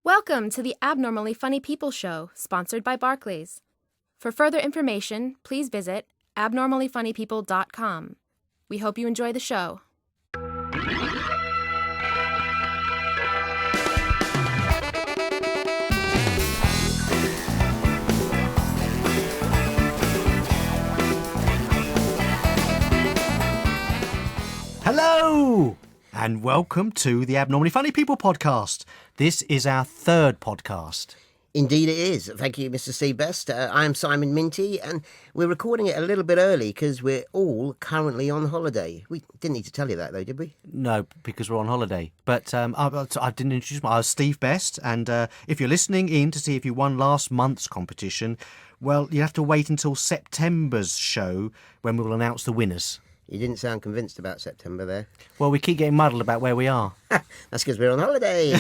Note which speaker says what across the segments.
Speaker 1: Welcome to the Abnormally Funny People Show, sponsored by Barclays. For further information, please visit abnormallyfunnypeople.com. We hope you enjoy the show.
Speaker 2: Hello, and welcome to the Abnormally Funny People podcast. This is our third podcast.
Speaker 3: Indeed it is. Thank you, Mr. Seabest. I'm Simon Minty, and we're recording it a little bit early because we're all currently on holiday. We didn't need to tell you that, though, did we?
Speaker 2: No, because we're on holiday. But I didn't introduce myself. I was Steve Best, and if you're listening in to see if you won last month's competition, well, you have to wait until September's show when we will announce the winners.
Speaker 3: You didn't sound convinced about September there.
Speaker 2: Well, we keep getting muddled about where we are.
Speaker 3: That's because we're on holiday.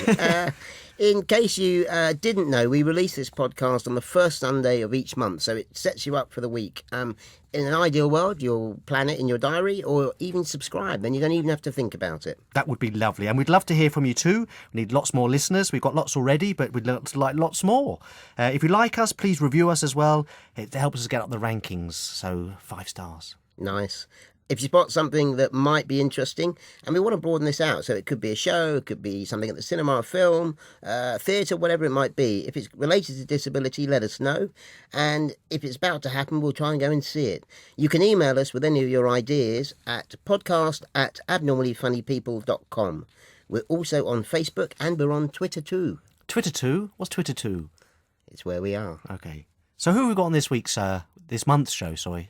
Speaker 3: In case you didn't know, we release this podcast on the first Sunday of each month, so it sets you up for the week. In an ideal world, you'll plan it in your diary or even subscribe, then you don't even have to think about it.
Speaker 2: That would be lovely, and we'd love to hear from you too. We need lots more listeners. We've got lots already, but we'd like lots more. If you like us, please review us as well. It helps us get up the rankings, so 5 stars.
Speaker 3: Nice. If you spot something that might be interesting, and we want to broaden this out, so it could be a show, it could be something at the cinema, a film, theatre, whatever it might be. If it's related to disability, let us know. And if it's about to happen, we'll try and go and see it. You can email us with any of your ideas at podcast@abnormallyfunnypeople.com. We're also on Facebook and we're on Twitter too.
Speaker 2: Twitter too? What's Twitter too?
Speaker 3: It's where we are.
Speaker 2: Okay. So who have we got on this month's show, sorry?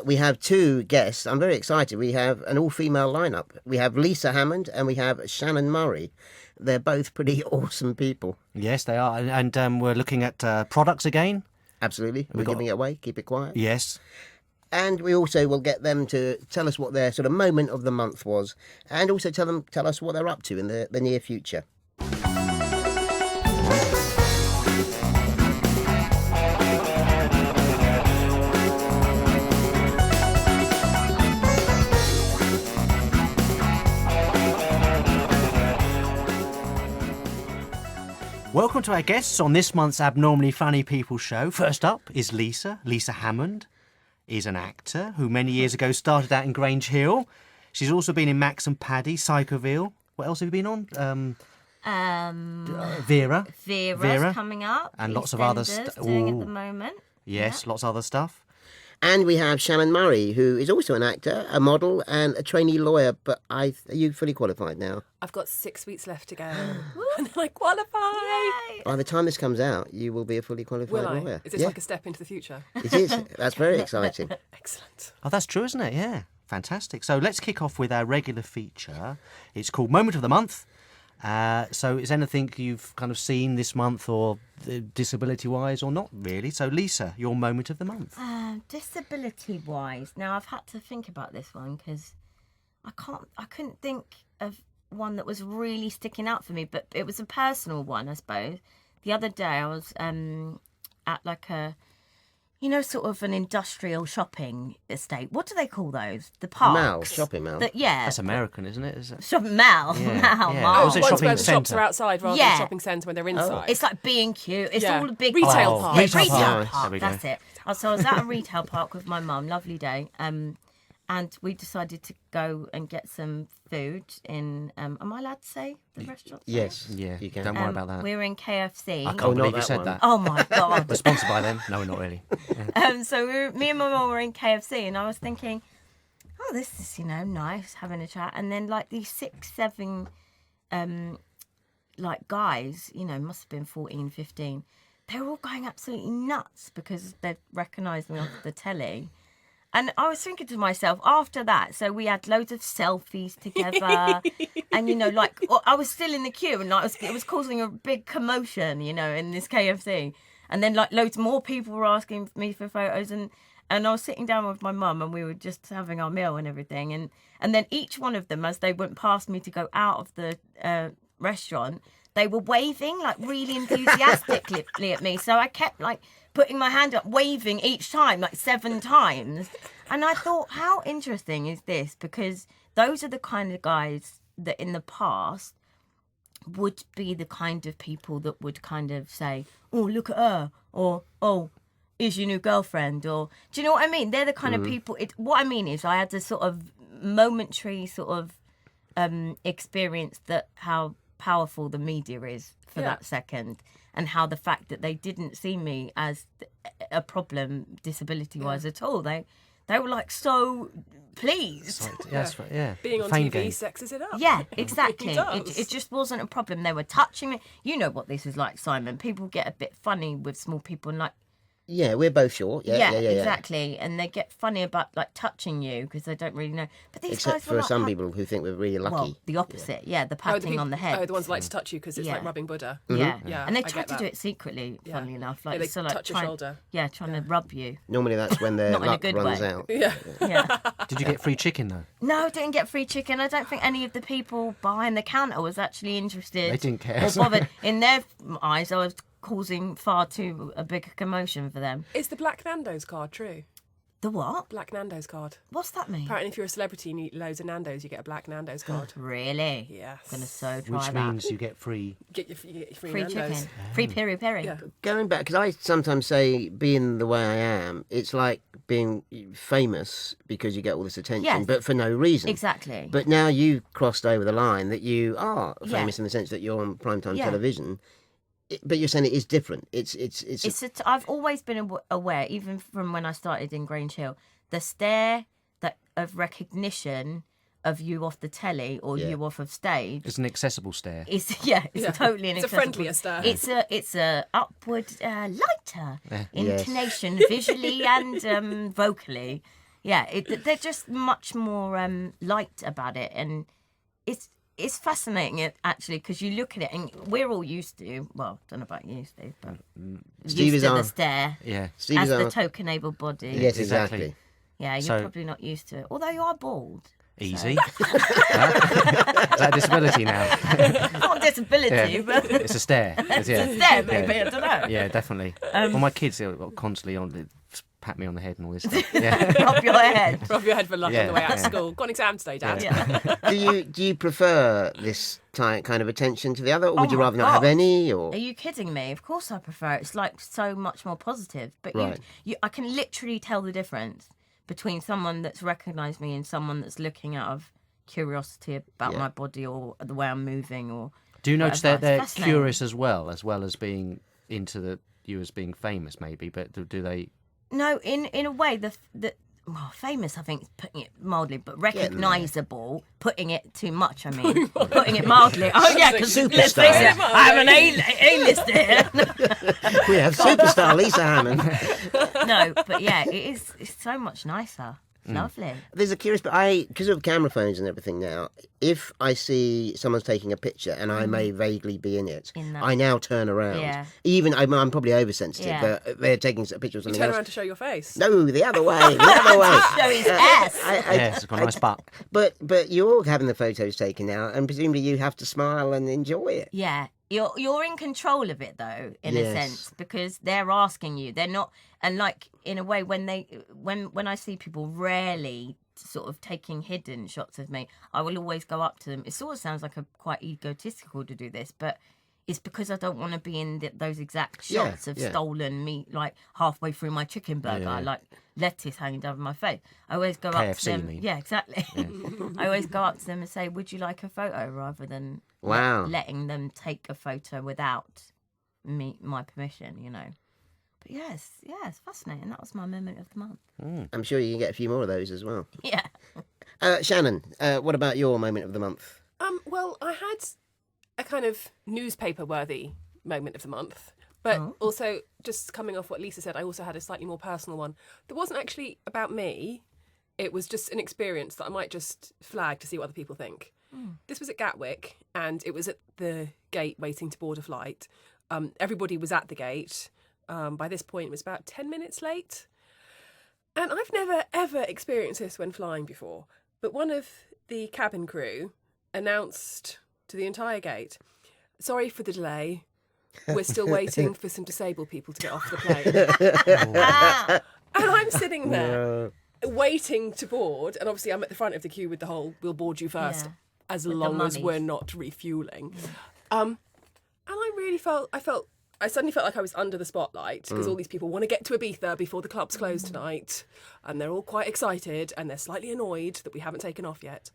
Speaker 3: We have 2 guests. I'm very excited. We have an all-female lineup. We have Lisa Hammond and we have Shannon Murray. They're both pretty awesome people.
Speaker 2: Yes, they are. And we're looking at products again.
Speaker 3: Absolutely. We're giving it away. Keep it quiet.
Speaker 2: Yes.
Speaker 3: And we also will get them to tell us what their sort of moment of the month was, and also tell us what they're up to in the near future.
Speaker 2: Welcome to our guests on this month's Abnormally Funny People show. First up is Lisa. Lisa Hammond is an actor who many years ago started out in Grange Hill. She's also been in Max and Paddy, Psychoville. What else have you been on? Vera.
Speaker 4: Vera's coming up.
Speaker 2: And lots of other
Speaker 4: stuff. Doing at the moment.
Speaker 2: Yes, lots of other stuff.
Speaker 3: And we have Shannon Murray, who is also an actor, a model, and a trainee lawyer. But are you fully qualified now?
Speaker 5: I've got 6 weeks left to go. And then I qualify.
Speaker 4: Yay.
Speaker 3: By the time this comes out, you will be a fully qualified
Speaker 5: Will I?
Speaker 3: lawyer.
Speaker 5: Is this like a step into the future?
Speaker 3: It is. That's very exciting.
Speaker 5: Excellent.
Speaker 2: Oh, that's true, isn't it? Yeah. Fantastic. So let's kick off with our regular feature. It's called Moment of the Month. So is anything you've kind of seen this month or disability-wise or not really? So Lisa, your moment of the month.
Speaker 4: Disability-wise. Now I've had to think about this one because I couldn't think of one that was really sticking out for me, but it was a personal one, I suppose. The other day I was at like a, sort of an industrial shopping estate. What do they call those? The parks?
Speaker 3: Mall, shopping mall.
Speaker 4: Yeah.
Speaker 2: That's American, isn't it?
Speaker 4: Shopping mall.
Speaker 2: Yeah.
Speaker 4: Mall.
Speaker 2: Yeah.
Speaker 4: Mall.
Speaker 2: It was a
Speaker 5: Ones
Speaker 2: shopping
Speaker 5: where the shops
Speaker 2: centre.
Speaker 5: are outside rather than a shopping centre when they're inside.
Speaker 4: It's like B&Q. It's all a big
Speaker 5: retail park.
Speaker 2: Retail
Speaker 4: Retail
Speaker 2: park.
Speaker 4: park.
Speaker 2: There we go.
Speaker 4: That's it. So I was at a retail park with my mum. Lovely day. And we decided to go and get some food in. Am I allowed to say the restaurant?
Speaker 3: Yes.
Speaker 2: Yeah,
Speaker 3: you can.
Speaker 2: don't worry about that.
Speaker 4: We were in KFC.
Speaker 2: I can't
Speaker 3: not
Speaker 2: believe you
Speaker 3: that
Speaker 2: said
Speaker 3: one.
Speaker 2: that.
Speaker 4: Oh my god!
Speaker 2: We're sponsored by them. No, we're not really.
Speaker 4: So me and my mum were in KFC, and I was thinking, oh, this is nice having a chat. And then like these 6, 7, like guys, must have been 14, 15. They were all going absolutely nuts because they recognised me off the telly. And I was thinking to myself, after that, so we had loads of selfies together. And, I was still in the queue and it was causing a big commotion, in this KFC. And then, loads more people were asking me for photos. And I was sitting down with my mum and we were just having our meal and everything. And then each one of them, as they went past me to go out of the restaurant, they were waving, really enthusiastically at me. So I kept, putting my hand up, waving each time, 7 times. And I thought, how interesting is this? Because those are the kind of guys that in the past would be the kind of people that would kind of say, oh, look at her, or, oh, is your new girlfriend, or do you know what I mean? They're the kind of people. What I mean is I had this sort of momentary sort of experience that how powerful the media is for that second, and how the fact that they didn't see me as a problem disability-wise at all. They were like so pleased.
Speaker 5: Being on
Speaker 2: Fame
Speaker 5: TV
Speaker 2: game.
Speaker 5: sexes it up.
Speaker 4: Yeah, exactly.
Speaker 5: It does.
Speaker 4: It just wasn't a problem. They were touching me. You know what this is like, Simon. People get a bit funny with small people and like,
Speaker 3: Yeah, we're both short. Yeah.
Speaker 4: exactly. And they get funny about like touching you because they don't really know. But these
Speaker 3: Except
Speaker 4: guys were
Speaker 3: for
Speaker 4: not
Speaker 3: some people who think we're really lucky.
Speaker 4: Well, the opposite. Yeah, the patting on the head.
Speaker 5: Oh, the ones that like to touch you because it's
Speaker 4: Yeah.
Speaker 5: like rubbing Buddha.
Speaker 4: Yeah,
Speaker 5: Yeah,
Speaker 4: and they
Speaker 5: I
Speaker 4: try
Speaker 5: get
Speaker 4: to do
Speaker 5: that.
Speaker 4: it secretly.
Speaker 5: Yeah.
Speaker 4: Funnily enough,
Speaker 5: Yeah,
Speaker 4: like
Speaker 5: they
Speaker 4: so, like
Speaker 5: touch your shoulder.
Speaker 4: Yeah, trying to rub you.
Speaker 3: Normally that's when their
Speaker 4: Not in a
Speaker 3: luck
Speaker 4: good
Speaker 3: runs
Speaker 4: way.
Speaker 3: out.
Speaker 5: Yeah.
Speaker 4: Yeah.
Speaker 2: Did you get free chicken though?
Speaker 4: No, didn't get free chicken. I don't think any of the people behind the counter was actually interested.
Speaker 2: They didn't care.
Speaker 4: Or bothered. In their eyes, I was causing far too a big commotion for them.
Speaker 5: Is the Black Nando's card true?
Speaker 4: The what?
Speaker 5: Black Nando's card.
Speaker 4: What's that mean?
Speaker 5: Apparently, if you're a celebrity and you eat loads of Nando's, you get a Black Nando's card.
Speaker 4: Really?
Speaker 5: Yes.
Speaker 4: Gonna so try
Speaker 2: Which
Speaker 4: that.
Speaker 2: means you get free.
Speaker 5: You get your free
Speaker 4: Free
Speaker 5: Nando's.
Speaker 4: chicken. Free peri peri.
Speaker 5: Yeah.
Speaker 3: Going back, because I sometimes say being the way I am, it's like being famous because you get all this attention,
Speaker 4: Yes.
Speaker 3: but for no reason.
Speaker 4: Exactly.
Speaker 3: But now you crossed over the line that you are
Speaker 4: Yeah.
Speaker 3: famous in the sense that you're on primetime
Speaker 4: Yeah.
Speaker 3: television. But you're saying it is different.
Speaker 4: I've always been aware, even from when I started in Grange Hill, the stare of recognition of you off the telly or
Speaker 3: Yeah.
Speaker 4: you off of stage.
Speaker 2: It's an accessible stare.
Speaker 4: It's totally an
Speaker 5: It's a friendlier stare.
Speaker 4: It's a upward lighter intonation visually and vocally. Yeah, they're just much more light about it, and it's fascinating actually because you look at it and we're all used to. Well, I don't know about used to, but
Speaker 3: Steve
Speaker 4: used
Speaker 3: is
Speaker 4: to
Speaker 3: our-
Speaker 4: the stare
Speaker 2: Yeah.
Speaker 3: Steve
Speaker 4: as
Speaker 3: is
Speaker 4: the
Speaker 3: our-
Speaker 4: token-able body.
Speaker 3: Yes,
Speaker 2: Exactly.
Speaker 3: exactly.
Speaker 4: Yeah, you're
Speaker 2: So-
Speaker 4: probably not used to it. Although you are bald.
Speaker 2: Easy. Huh? Is that a disability now?
Speaker 4: Not disability,
Speaker 2: Yeah.
Speaker 4: but
Speaker 2: It's a stare. It's, yeah.
Speaker 4: there, maybe. I don't know.
Speaker 2: Yeah, definitely. Well, my kids are constantly on pat me on the head and all this stuff. Yeah.
Speaker 4: Up your head.
Speaker 5: Rub your head for luck
Speaker 2: Yeah.
Speaker 5: on the way out of
Speaker 2: Yeah.
Speaker 5: school. Got an exam today, Dad.
Speaker 4: Yeah.
Speaker 3: Do you prefer this kind of attention to the other, or would
Speaker 4: Oh
Speaker 3: you
Speaker 4: my
Speaker 3: rather not have
Speaker 4: God.
Speaker 3: any? Or
Speaker 4: Are you kidding me? Of course I prefer it. It's like so much more positive. But
Speaker 3: Right.
Speaker 4: I can literally tell the difference between someone that's recognised me and someone that's looking out of curiosity about
Speaker 3: Yeah.
Speaker 4: my body or the way I'm moving or
Speaker 2: Do you notice
Speaker 4: whatever.
Speaker 2: that they're
Speaker 4: It's fascinating.
Speaker 2: curious as well as being into you as being famous, maybe? But do they?
Speaker 4: No, in a way, well, famous, I think, is putting it mildly, but recognisable, putting it too much, I mean. Putting it mildly. Oh, yeah, because let's face it, I'm an A-lister here.
Speaker 3: we have superstar Lisa Hammond.
Speaker 4: No, but yeah, it's so much nicer. It's lovely.
Speaker 3: There's a curious, but because of camera phones and everything now, if I see someone's taking a picture and I may vaguely be in it,
Speaker 4: In that.
Speaker 3: I now turn around.
Speaker 4: Yeah.
Speaker 3: Even I'm probably oversensitive,
Speaker 4: Yeah.
Speaker 3: but they're taking a picture of
Speaker 5: You
Speaker 3: something
Speaker 5: turn
Speaker 3: else.
Speaker 5: around to show your face.
Speaker 3: No, the other way. The other way.
Speaker 4: Show his ass.
Speaker 2: Yeah, it's got a nice butt.
Speaker 3: But you're all having the photos taken now, and presumably you have to smile and enjoy it.
Speaker 4: Yeah, you're in control of it though, in a
Speaker 3: Yes.
Speaker 4: sense, because they're asking you. They're not, and like in a way, when I see people rarely sort of taking hidden shots of me, I will always go up to them. It sort of sounds like quite egotistical to do this, but it's because I don't want to be in those exact
Speaker 3: Yeah,
Speaker 4: shots of
Speaker 3: yeah.
Speaker 4: stolen meat, like halfway through my chicken burger,
Speaker 2: Yeah.
Speaker 4: like lettuce hanging down my face. I always go up to
Speaker 2: KFC,
Speaker 4: them.
Speaker 2: you mean?
Speaker 4: Yeah, exactly. I always go up to them and say, "Would you like a photo?" rather than
Speaker 3: Wow.
Speaker 4: letting them take a photo without my permission, you know. But yes, it's fascinating. That was my moment of the month.
Speaker 3: I'm sure you can get a few more of those as well.
Speaker 4: Yeah.
Speaker 3: Shannon, what about your moment of the month?
Speaker 5: Well, I had a kind of newspaper-worthy moment of the month, but also just coming off what Lisa said, I also had a slightly more personal one. That wasn't actually about me. It was just an experience that I might just flag to see what other people think. This was at Gatwick, and it was at the gate waiting to board a flight. Everybody was at the gate. By this point, it was about 10 minutes late. And I've never, ever experienced this when flying before. But one of the cabin crew announced to the entire gate, "Sorry for the delay. We're still waiting for some disabled people to get off the plane." And I'm sitting there waiting to board. And obviously I'm at the front of the queue with the whole, "We'll board you first,"
Speaker 4: Yeah.
Speaker 5: as
Speaker 4: With the
Speaker 5: long as
Speaker 4: mummies.
Speaker 5: we're not refuelling. And I suddenly felt like I was under the spotlight because all these people want to get to Ibiza before the clubs close tonight, and they're all quite excited and they're slightly annoyed that we haven't taken off yet,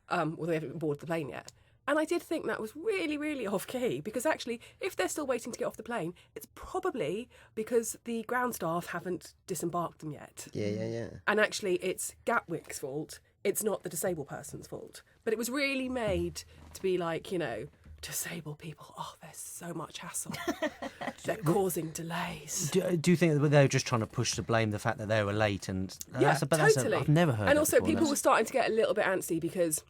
Speaker 5: or they haven't boarded the plane yet. And I did think that was really, really off-key, because actually, if they're still waiting to get off the plane, it's probably because the ground staff haven't disembarked them yet.
Speaker 3: Yeah.
Speaker 5: And actually, it's Gatwick's fault. It's not the disabled person's fault. But it was really made to be like, disabled people, there's so much hassle. They're causing delays.
Speaker 2: Do you think that they were just trying to push to blame the fact that they were late? And
Speaker 5: Totally.
Speaker 2: I've never heard.
Speaker 5: And
Speaker 2: it
Speaker 5: also,
Speaker 2: before.
Speaker 5: people were starting to get a little bit antsy because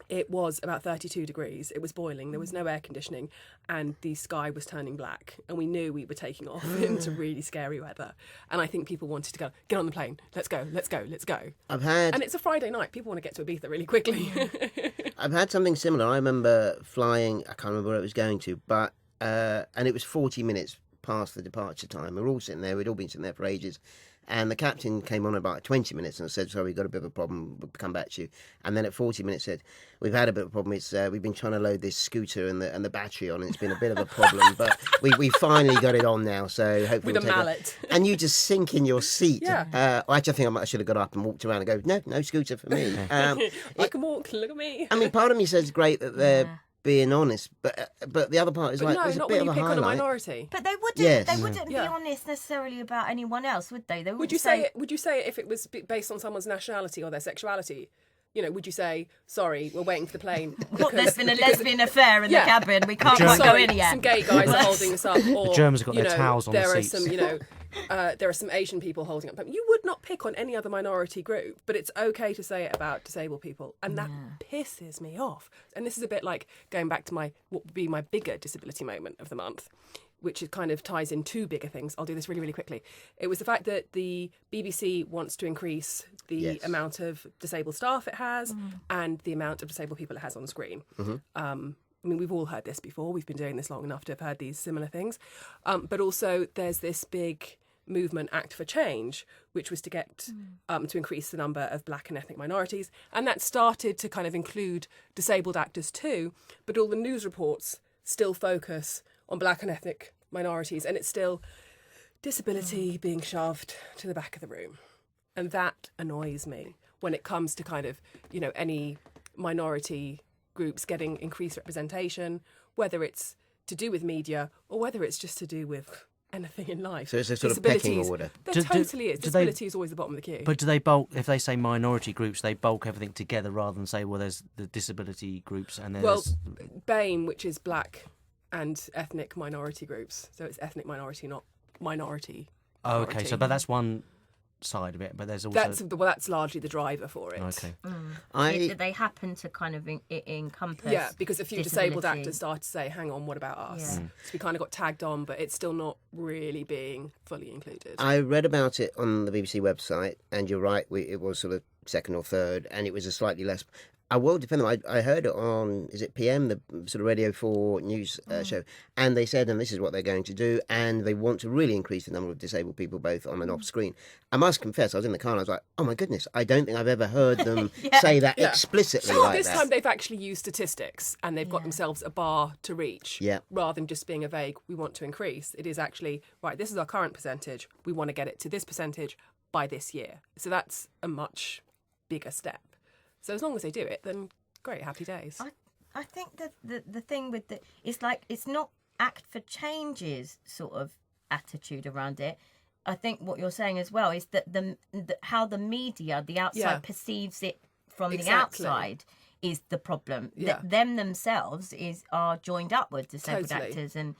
Speaker 5: it was about 32 degrees. It was boiling. There was no air conditioning, and the sky was turning black. And we knew we were taking off into really scary weather. And I think people wanted to go, get on the plane. Let's go. And it's a Friday night. People want to get to Ibiza really quickly.
Speaker 3: I've had something similar. I remember flying. I can't remember where it was going to, but and it was 40 minutes past the departure time. We were all sitting there. We'd all been sitting there for ages. And the captain came on about 20 minutes and said, sorry, we've got a bit of a problem, we'll come back to you. And then at 40 minutes said, we've had a bit of a problem. It's we've been trying to load this scooter and the battery on, and it's been a bit of a problem. But we finally got it on now, so hopefully
Speaker 5: With a mallet.
Speaker 3: And you just sink in your seat.
Speaker 5: Yeah.
Speaker 3: I actually think I should have got up and walked around and go, no scooter for me.
Speaker 5: I can walk, look at me.
Speaker 3: I mean, part of me says great that they're being honest, but the other part is
Speaker 5: But
Speaker 3: there's
Speaker 5: no,
Speaker 3: a
Speaker 5: not
Speaker 3: bit
Speaker 5: when you
Speaker 3: of a
Speaker 5: pick on a
Speaker 3: highlight.
Speaker 5: minority.
Speaker 4: But they wouldn't.
Speaker 3: Yes.
Speaker 4: They wouldn't be
Speaker 5: Yeah.
Speaker 4: honest necessarily about anyone else, would they? They
Speaker 5: Would you say it? Would you say it if it was based on someone's nationality or their sexuality? Would you say, sorry, we're waiting for the plane?
Speaker 4: What, there's been a lesbian affair in the
Speaker 5: Yeah.
Speaker 4: cabin. We can't
Speaker 2: German-
Speaker 4: quite go
Speaker 5: Sorry,
Speaker 4: in yet.
Speaker 5: some gay guys are holding us up. Or,
Speaker 2: The Germans have got their towels on the
Speaker 5: there
Speaker 2: seats.
Speaker 5: are some, there are some Asian people holding up. You would not pick on any other minority group, but it's okay to say it about disabled people, and that pisses me off. And this is a bit like going back to what would be my bigger disability moment of the month, which it kind of ties in two bigger things. I'll do this really, really quickly. It was the fact that the BBC wants to increase the amount of disabled staff it has and the amount of disabled people it has on screen. I mean, we've all heard this before. We've been doing this long enough to have heard these similar things. But also there's this big movement, Act for Change, which was to get to increase the number of black and ethnic minorities. And that started to kind of include disabled actors too. But all the news reports still focus on black and ethnic minorities. And it's still disability being shoved to the back of the room. And that annoys me when it comes to kind of, any minority groups getting increased representation, whether it's to do with media or whether it's just to do with anything in life.
Speaker 3: So it's a sort of pecking order.
Speaker 5: There totally is. Disability is always the bottom of the queue.
Speaker 2: But do they bulk, if they say minority groups, they bulk everything together rather than say, well, there's the disability groups and then there's...
Speaker 5: BAME, which is black and ethnic minority groups. So it's ethnic minority, not minority.
Speaker 2: Oh, okay. So, but that's one side of it, but there's also...
Speaker 5: That's largely the driver for it.
Speaker 2: Okay.
Speaker 4: They happen to kind of encompass.
Speaker 5: Yeah, because a few disabled
Speaker 4: disability.
Speaker 5: actors started to say, hang on, what about us?
Speaker 4: Yeah.
Speaker 5: So we kind of got tagged on, but it's still not really being fully included.
Speaker 3: I read about it on the BBC website, and you're right, it was sort of second or third, and it was a slightly less... I will defend them. I heard it on, is it PM, the sort of Radio 4 news show, and they said, and this is what they're going to do, and they want to really increase the number of disabled people both on and off screen. I must confess, I was in the car and I was like, oh my goodness, I don't think I've ever heard them say that explicitly like
Speaker 5: this
Speaker 3: that.
Speaker 5: time they've actually used statistics and they've got themselves a bar to reach rather than just being a vague, we want to increase. It is actually, right, this is our current percentage, we want to get it to this percentage by this year. So that's a much bigger step. So as long as they do it, then great, happy days.
Speaker 4: I think that the thing with it's like, it's not Act for Change's sort of attitude around it. I think what you're saying as well is that how the media, the outside, perceives it from the outside is the problem.
Speaker 5: Yeah.
Speaker 4: Them themselves are joined up with disabled actors and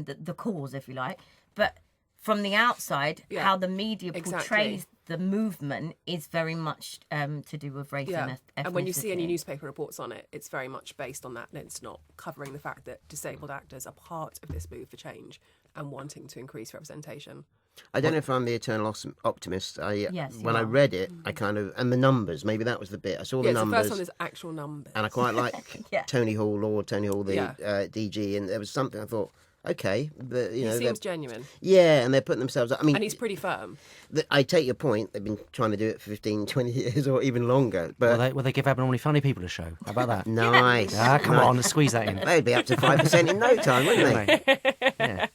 Speaker 4: the cause, if you like. But from the outside, how the media portrays the movement is very much to do with race and ethnicity.
Speaker 5: And when you see any newspaper reports on it, it's very much based on that. And it's not covering the fact that disabled actors are part of this move for change and wanting to increase representation.
Speaker 3: I don't know if I'm the eternal optimist.
Speaker 4: Yes, you
Speaker 3: when I
Speaker 4: are.
Speaker 3: read it, I kind of, and the numbers, maybe that was the bit. I saw the
Speaker 5: Yeah, it's the
Speaker 3: numbers.
Speaker 5: first time there's actual numbers.
Speaker 3: And I quite like
Speaker 4: Yeah.
Speaker 3: Tony Hall, the
Speaker 5: Yeah.
Speaker 3: DG, and there was something I thought, okay,
Speaker 5: He
Speaker 3: they're-
Speaker 5: seems genuine,
Speaker 3: yeah, and they're putting themselves up. I mean,
Speaker 5: and he's pretty firm.
Speaker 3: I take your point. They've been trying to do it for 15, 20 years or even longer. But
Speaker 2: Will they give abnormally funny people a show? How about that?
Speaker 3: nice.
Speaker 2: Come on, let's squeeze that in.
Speaker 3: They'd be up to 5% in no time, wouldn't they?
Speaker 2: Yeah.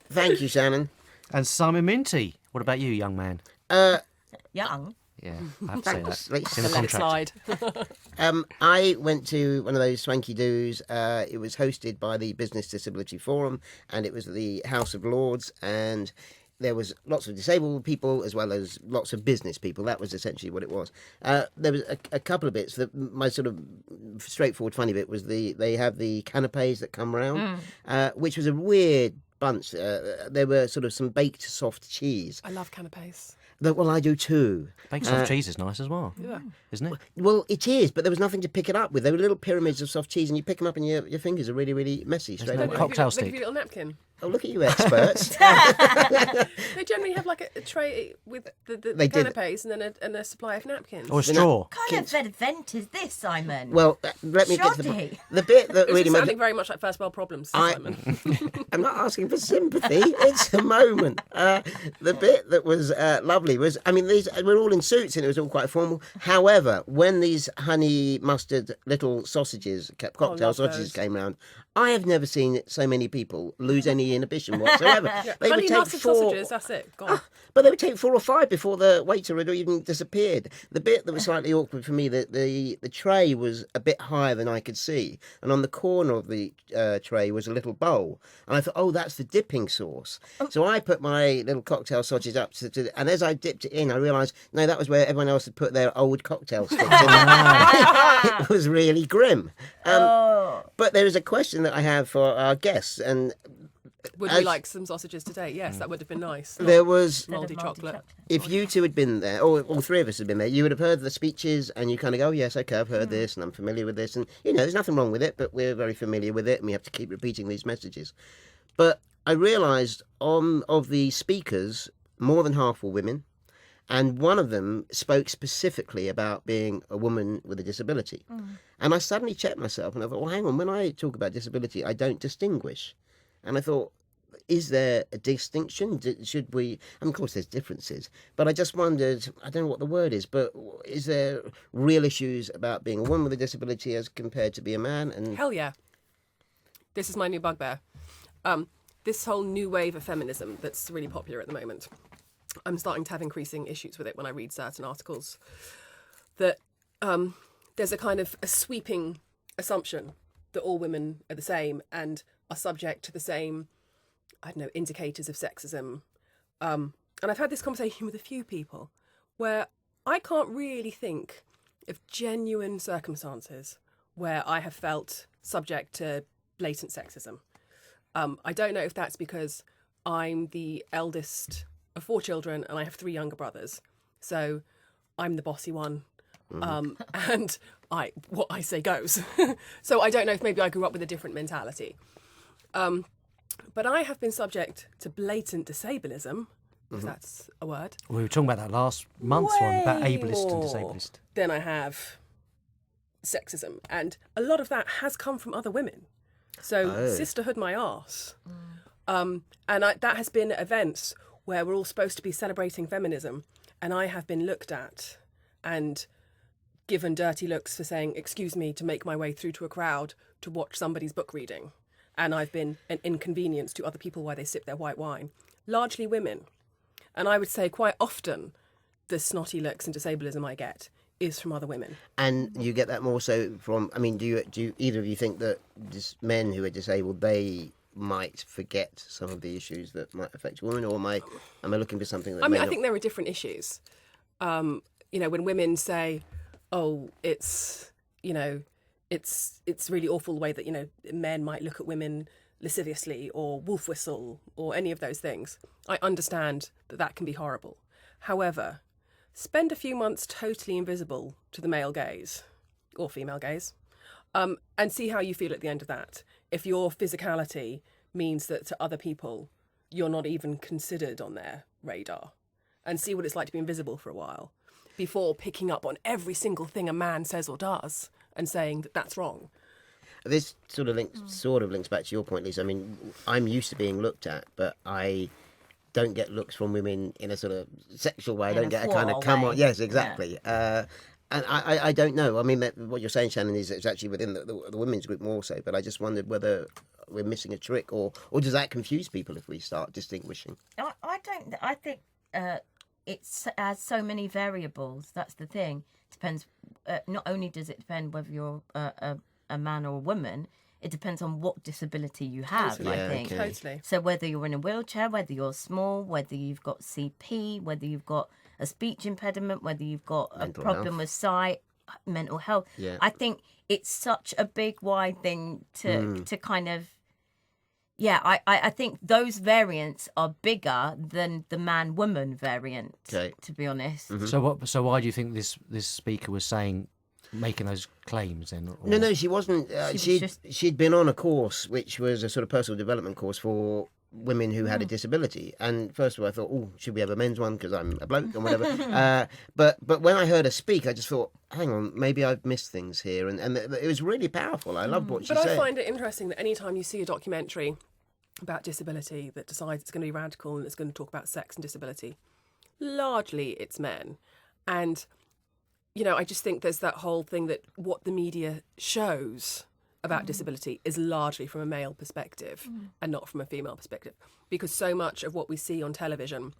Speaker 3: Thank you, Shannon.
Speaker 2: And Simon Minty, what about you, young man?
Speaker 4: Young.
Speaker 2: Yeah, I have to say
Speaker 3: Thanks,
Speaker 2: that.
Speaker 3: Lisa.
Speaker 2: It's in the
Speaker 5: Let it
Speaker 2: contract.
Speaker 5: slide.
Speaker 3: I went to one of those swanky doos. It was hosted by the Business Disability Forum, and it was the House of Lords, and there was lots of disabled people as well as lots of business people. That was essentially what it was. There was a couple of bits. My sort of straightforward funny bit was they have the canapes that come round, which was a weird bunch. There were sort of some baked soft cheese.
Speaker 5: I love canapes.
Speaker 3: Well, I do too.
Speaker 2: Baked soft cheese is nice as well,
Speaker 5: Yeah.
Speaker 2: isn't it?
Speaker 3: Well, it is, but there was nothing to pick it up with. There were little pyramids of soft cheese, and you pick them up, and your fingers are really, really messy straight
Speaker 2: no
Speaker 3: away.
Speaker 2: cocktail
Speaker 5: They give
Speaker 2: stick.
Speaker 5: you a little napkin.
Speaker 3: Oh, look at you, experts!
Speaker 5: They generally have like a tray with the
Speaker 3: They did.
Speaker 5: canapes and then a supply of napkins.
Speaker 2: Or a straw.
Speaker 4: What kind of event is this, Simon?
Speaker 3: Well, let me get to
Speaker 4: Shoddy.
Speaker 3: the bit that
Speaker 5: It's
Speaker 3: really made.
Speaker 5: sounding very much like first world problems, Simon.
Speaker 3: I'm not asking for sympathy. It's a moment. The bit that was lovely was, I mean, these we're all in suits and it was all quite formal. However, when these honey mustard little sausages, cocktail
Speaker 5: love
Speaker 3: sausages
Speaker 5: those.
Speaker 3: came round, I have never seen so many people lose any inhibition whatsoever. They
Speaker 5: Honey
Speaker 3: would take
Speaker 5: mustard sausages, that's it. Gone.
Speaker 3: But they would take 4 or 5 before the waiter had even disappeared. The bit that was slightly awkward for me, the tray was a bit higher than I could see, and on the corner of the tray was a little bowl, and I thought, oh, that's the dipping sauce. So I put my little cocktail sausages up, and as I dipped it in, I realised, no, that was where everyone else had put their old cocktail sticks in. It was really grim. But there is a question that I have for our guests, and
Speaker 5: Would
Speaker 3: As-
Speaker 5: we like some sausages today? Yes, that would have been nice.
Speaker 3: there was...
Speaker 5: Mouldy chocolate.
Speaker 3: If you two had been there, or all 3 of us had been there, you would have heard the speeches and you kind of go, oh, yes, okay, I've heard this and I'm familiar with this. And, there's nothing wrong with it, but we're very familiar with it and we have to keep repeating these messages. But I realised of the speakers, more than half were women. And one of them spoke specifically about being a woman with a disability. And I suddenly checked myself and I thought, well, hang on, when I talk about disability, I don't distinguish. And I thought, is there a distinction? Should we? And of course, there's differences. But I just wondered, I don't know what the word is, but is there real issues about being a woman with a disability as compared to be a man? And
Speaker 5: Hell yeah. This is my new bugbear. This whole new wave of feminism that's really popular at the moment. I'm starting to have increasing issues with it when I read certain articles. That there's a kind of a sweeping assumption that all women are the same and are subject to the same, I don't know, indicators of sexism. And I've had this conversation with a few people where I can't really think of genuine circumstances where I have felt subject to blatant sexism. I don't know if that's because I'm the eldest of 4 children and I have 3 younger brothers. So I'm the bossy one. And what I say goes. So I don't know if maybe I grew up with a different mentality. But I have been subject to blatant disableism, if that's a word.
Speaker 2: We were talking about that last month's one, about
Speaker 5: Way
Speaker 2: ableist and
Speaker 5: more
Speaker 2: disablist.
Speaker 5: Then I have sexism. And a lot of that has come from other women. So sisterhood my arse. And that has been at events where we're all supposed to be celebrating feminism. And I have been looked at and given dirty looks for saying, excuse me, to make my way through to a crowd to watch somebody's book reading. And I've been an inconvenience to other people while they sip their white wine. Largely women. And I would say quite often the snotty looks and disableism I get is from other women.
Speaker 3: And you get that more so from, I mean, do you either of you think that men who are disabled, they might forget some of the issues that might affect women, or am I looking for something that
Speaker 5: I
Speaker 3: may
Speaker 5: mean, I
Speaker 3: not?
Speaker 5: think there are different issues. When women say, oh, it's really awful the way that, men might look at women lasciviously or wolf whistle or any of those things. I understand that can be horrible. However, spend a few months totally invisible to the male gaze or female gaze and see how you feel at the end of that. If your physicality means that to other people you're not even considered on their radar, and see what it's like to be invisible for a while before picking up on every single thing a man says or does and saying that that's wrong.
Speaker 3: This sort of links back to your point, Lisa. I mean, I'm used to being looked at, but I don't get looks from women in a sort of sexual way. I don't get a kind of come on. Yes, exactly. And I don't know. I mean, what you're saying, Shannon, is it's actually within the women's group more so. But I just wondered whether we're missing a trick, or does that confuse people if we start distinguishing?
Speaker 4: I don't. I think it has so many variables. That's the thing. Depends. Not only does it depend whether you're a man or a woman, it depends on what disability you have.
Speaker 5: Totally.
Speaker 4: I think.
Speaker 5: Totally.
Speaker 4: So whether you're in a wheelchair, whether you're small, whether you've got CP, whether you've got a speech impediment, whether you've got
Speaker 3: Mental
Speaker 4: a problem
Speaker 3: health.
Speaker 4: with sight, mental health.
Speaker 3: Yeah.
Speaker 4: I think it's such a big, wide thing to kind of. Yeah, I think those variants are bigger than the man-woman variant.
Speaker 3: Okay.
Speaker 4: To be honest.
Speaker 2: So why do you think this speaker was making those claims then? Or...
Speaker 3: No, she wasn't.
Speaker 4: She was
Speaker 3: She'd been on a course which was a sort of personal development course for women who had a disability. And first of all, I thought, oh, should we have a men's one because I'm a bloke and whatever. But when I heard her speak, I just thought, hang on, maybe I've missed things here. And it was really powerful. I loved what she
Speaker 5: But
Speaker 3: said.
Speaker 5: I find it interesting that any time you see a documentary about disability that decides it's going to be radical and it's going to talk about sex and disability, largely it's men. And, you know, I just think there's that whole thing that what the media shows about disability is largely from a male perspective and not from a female perspective, because so much of what we see on television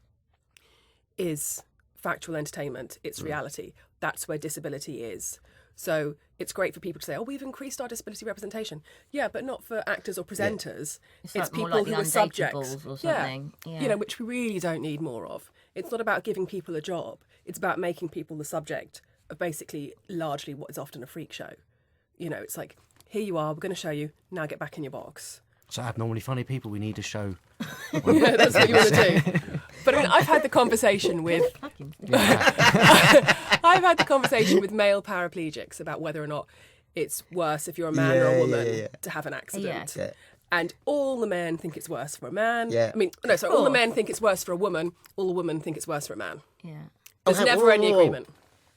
Speaker 5: is factual entertainment, it's reality. That's where disability is. So it's great for people to say, oh, we've increased our disability representation. Yeah, but not for actors or presenters.
Speaker 4: It's
Speaker 5: It's
Speaker 4: like more
Speaker 5: people
Speaker 4: like the
Speaker 5: who are subjects.
Speaker 4: Undateables or something.
Speaker 5: Yeah.
Speaker 4: Yeah.
Speaker 5: You know, which we really don't need more of. It's not about giving people a job. It's about making people the subject of basically largely what is often a freak show. You know, it's like, here you are, we're going to show you, now get back in your box.
Speaker 2: So abnormally funny people, we need a show.
Speaker 5: Yeah, that's what you want to do. But I mean, I've had the conversation with male paraplegics about whether or not it's worse if you're a man or a woman to have an accident.
Speaker 3: Yeah.
Speaker 5: And all the men think it's worse for a man.
Speaker 3: Yeah.
Speaker 5: I mean, no, sorry, all the men think it's worse for a woman. All the women think it's worse for a man.
Speaker 4: Yeah.
Speaker 5: There's
Speaker 3: Oh,
Speaker 5: never any
Speaker 3: whoa.
Speaker 5: agreement.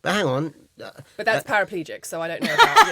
Speaker 3: But hang on.
Speaker 5: But that's paraplegic, so I don't know about.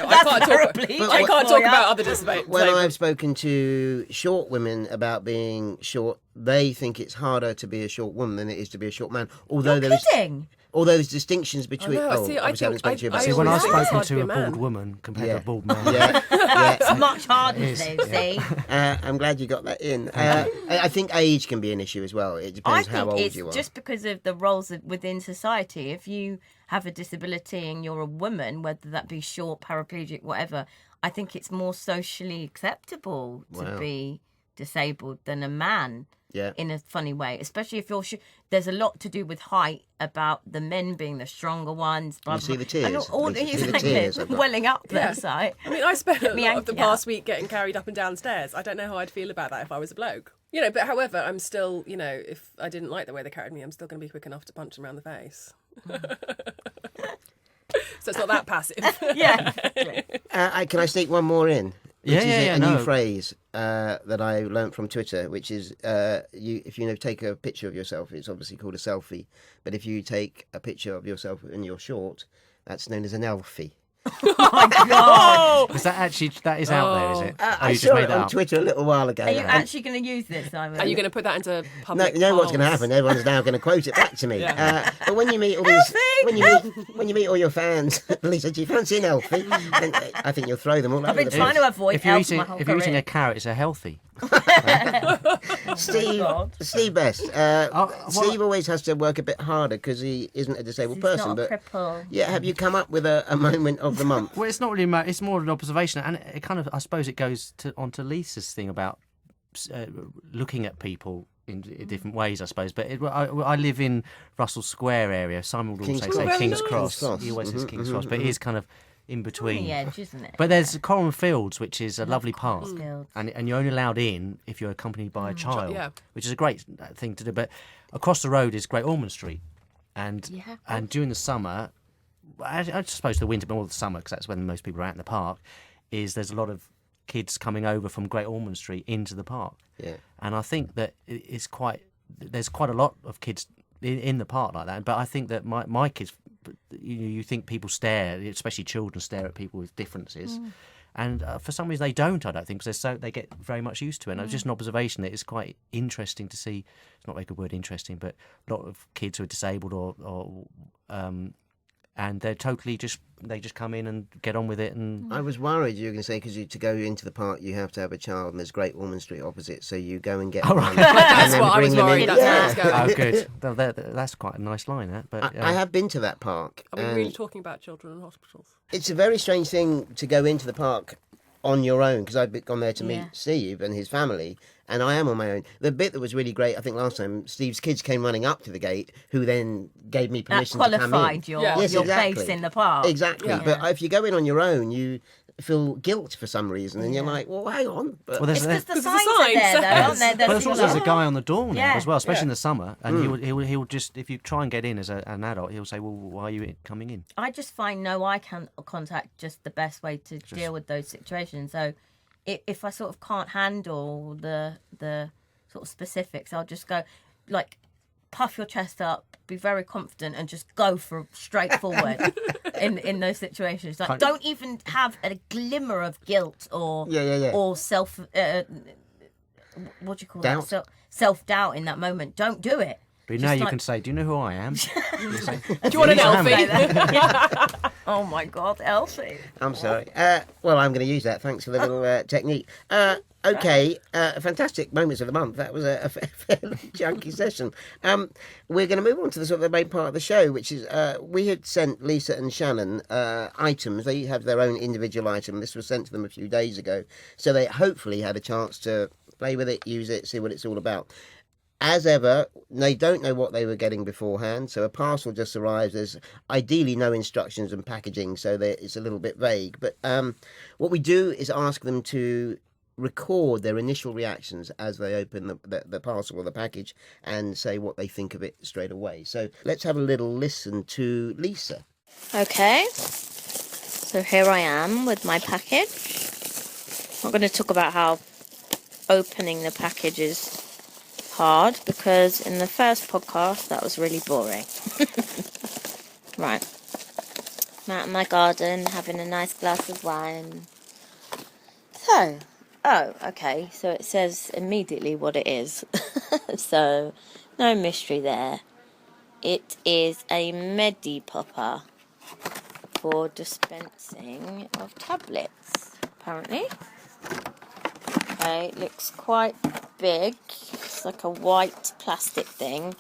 Speaker 5: You know, I can't talk about other disabilities.
Speaker 3: When I've spoken to short women about being short, they think it's harder to be a short woman than it is to be a short man. Although
Speaker 4: You're kidding.
Speaker 3: although there's distinctions between.
Speaker 5: no, see, I
Speaker 3: obviously haven't spoken to you about
Speaker 5: I
Speaker 2: See,
Speaker 3: this.
Speaker 2: when I've
Speaker 5: always think it's
Speaker 2: spoken
Speaker 5: hard to
Speaker 2: to
Speaker 5: be
Speaker 2: a
Speaker 5: a
Speaker 2: bald
Speaker 5: man.
Speaker 2: woman compared to
Speaker 3: Yeah.
Speaker 2: a bald man,
Speaker 3: Yeah,
Speaker 4: It's much harder
Speaker 2: It
Speaker 4: to
Speaker 2: is,
Speaker 4: see.
Speaker 3: I'm glad you got that in. I think age can be an issue as well. It
Speaker 4: I
Speaker 3: depends how
Speaker 4: think
Speaker 3: old
Speaker 4: it's
Speaker 3: you are.
Speaker 4: just because of the roles within society. If you have a disability and you're a woman, whether that be short, paraplegic, whatever, I think it's more socially acceptable to
Speaker 3: Wow.
Speaker 4: be disabled than a man.
Speaker 3: Yeah.
Speaker 4: In a funny way, especially if you're. There's a lot to do with height about the men being the stronger ones. Blah,
Speaker 3: You see
Speaker 4: blah,
Speaker 3: the tears.
Speaker 4: And all
Speaker 3: You see the
Speaker 4: exactly,
Speaker 3: tears I've got.
Speaker 4: welling up
Speaker 5: Yeah.
Speaker 4: there, side.
Speaker 5: I mean, I spent a
Speaker 4: me
Speaker 5: lot of the
Speaker 4: angry out.
Speaker 5: past week getting carried up and downstairs. I don't know how I'd feel about that if I was a bloke. You know, but however, I'm still, you know, if I didn't like the way they carried me, I'm still going to be quick enough to punch them around the face. So it's not that passive.
Speaker 4: Yeah.
Speaker 3: Can I sneak one more in?
Speaker 2: Yeah,
Speaker 3: Which is
Speaker 2: yeah,
Speaker 3: a new
Speaker 2: no.
Speaker 3: phrase that I learnt from Twitter, which is if you take a picture of yourself, it's obviously called a selfie. But if you take a picture of yourself and you're short, that's known as an elfie.
Speaker 4: Oh my God.
Speaker 2: is that is out there? Is it? Or
Speaker 3: I
Speaker 2: you
Speaker 3: saw
Speaker 2: just made
Speaker 3: it
Speaker 2: that
Speaker 3: on
Speaker 2: up?
Speaker 3: Twitter a little while ago.
Speaker 4: Are you
Speaker 3: And-
Speaker 4: actually going to use this, Simon?
Speaker 5: Are you going to put that into
Speaker 3: No,
Speaker 5: public?
Speaker 3: you know what's going to
Speaker 5: parlance?
Speaker 3: happen. Everyone's now going to quote it back to me.
Speaker 5: Yeah.
Speaker 3: But when you meet all these, when you meet all your fans, Lisa, do you fancy an elfie? And I think you'll throw them all
Speaker 4: I've
Speaker 3: over
Speaker 4: been
Speaker 3: the
Speaker 4: trying
Speaker 3: place.
Speaker 4: to avoid
Speaker 2: If you're
Speaker 4: elf
Speaker 2: eating,
Speaker 4: my whole
Speaker 2: if you're eating
Speaker 4: career.
Speaker 2: a carrot, it's a healthy.
Speaker 3: Steve Best.
Speaker 2: well,
Speaker 3: Steve always has to work a bit harder because he isn't a disabled
Speaker 4: He's
Speaker 3: person.
Speaker 4: not a
Speaker 3: But
Speaker 4: cripple.
Speaker 3: yeah, have you come up with a moment of the month?
Speaker 2: Well, it's not really. It's more an observation, and it kind of, I suppose, it goes onto Lisa's thing about looking at people in different ways, I suppose. But I live in Russell Square area. Simon would
Speaker 3: King's
Speaker 2: also say
Speaker 3: Cross.
Speaker 2: King's
Speaker 5: Very
Speaker 2: Cross.
Speaker 3: nice.
Speaker 2: He always says King's Cross, but it is kind of in
Speaker 4: On
Speaker 2: between.
Speaker 4: the edge, isn't it?
Speaker 2: But there's Coram Fields, which is a lovely park,
Speaker 4: Fields.
Speaker 2: and you're only allowed in if you're accompanied by a child,
Speaker 5: yeah.
Speaker 2: which is a great thing to do. But across the road is Great Ormond Street, and during the summer, I suppose the winter, but more the summer, because that's when most people are out in the park, there's a lot of kids coming over from Great Ormond Street into the park.
Speaker 3: Yeah.
Speaker 2: And I think that there's quite a lot of kids in the park like that. But I think that my kids, you think people stare, especially children stare at people with differences. And for some reason they don't, I don't think, because they get very much used to it. And it's just an observation that it's quite interesting to see. It's not a very good word, interesting, but a lot of kids who are disabled or and they're totally they just come in and get on with it. And
Speaker 3: I was worried you were going to say, because to go into the park you have to have a child, and there's Great Ormond Street opposite, so you go and get one.
Speaker 5: That's
Speaker 3: and
Speaker 5: what I
Speaker 3: bring
Speaker 5: was
Speaker 3: them
Speaker 5: worried.
Speaker 3: in.
Speaker 5: That's where I was
Speaker 3: Yeah.
Speaker 5: going.
Speaker 2: oh, good. That's quite a nice line, that. But
Speaker 3: I have been to that park.
Speaker 5: Are we
Speaker 3: and
Speaker 5: really talking about children in hospitals?
Speaker 3: it's a very strange thing to go into the park on your own, because I've gone there to meet
Speaker 4: Yeah.
Speaker 3: Steve and his family, and I am on my own. The bit that was really great, I think last time, Steve's kids came running up to the gate, who then gave me
Speaker 4: That
Speaker 3: permission to come in.
Speaker 4: qualified your,
Speaker 5: Yeah.
Speaker 3: Yes,
Speaker 4: your
Speaker 3: exactly.
Speaker 4: place in the park.
Speaker 3: Exactly.
Speaker 4: Yeah.
Speaker 3: But if you go in on your own, you feel guilt for some reason, and you're like, well, hang on. But
Speaker 2: well,
Speaker 4: It's because the
Speaker 5: Because the
Speaker 4: signs are
Speaker 5: sign
Speaker 4: there, though,
Speaker 5: says-
Speaker 4: aren't there?
Speaker 2: But there's also a guy on the door now
Speaker 4: Yeah.
Speaker 2: as well, especially in the summer, and
Speaker 3: Hmm.
Speaker 2: he'll just, if you try and get in as an adult, he'll say, well, why are you coming in?
Speaker 4: I just find no eye contact just the best way to deal with those situations. So if I sort of can't handle the sort of specifics, I'll just go, like, puff your chest up, be very confident, and just go for straight forward in those situations. Like, don't even have a glimmer of guilt or or self what do you call
Speaker 3: Doubt.
Speaker 4: that? Self doubt in that moment. Don't do it.
Speaker 2: But
Speaker 4: Just
Speaker 2: now you
Speaker 4: like-
Speaker 2: can say, do you know who I am? You say,
Speaker 5: Do you want an
Speaker 2: Lisa Hammond.
Speaker 5: Elfie?
Speaker 4: Oh my God, Elsie.
Speaker 3: I'm sorry. Well, I'm going to use that. Thanks for the little technique. Okay, fantastic moments of the month. That was a fairly chunky session. We're going to move on to the sort of the main part of the show, which is we had sent Lisa and Shannon items. They have their own individual item. This was sent to them a few days ago, so they hopefully had a chance to play with it, use it, see what it's all about. As ever, they don't know what they were getting beforehand, so a parcel just arrives. There's ideally no instructions and packaging, so it's a little bit vague. But what we do is ask them to record their initial reactions as they open the parcel or the package and say what they think of it straight away. So let's have a little listen to Lisa.
Speaker 6: Okay, so here I am with my package. I'm not going to talk about how opening the package is hard, because in the first podcast that was really boring. Right, I'm out in my garden having a nice glass of wine. So, okay, so it says immediately what it is. So, no mystery there. It is a Medipopper for dispensing of tablets, apparently. Okay, it looks quite big. It's like a white plastic thing,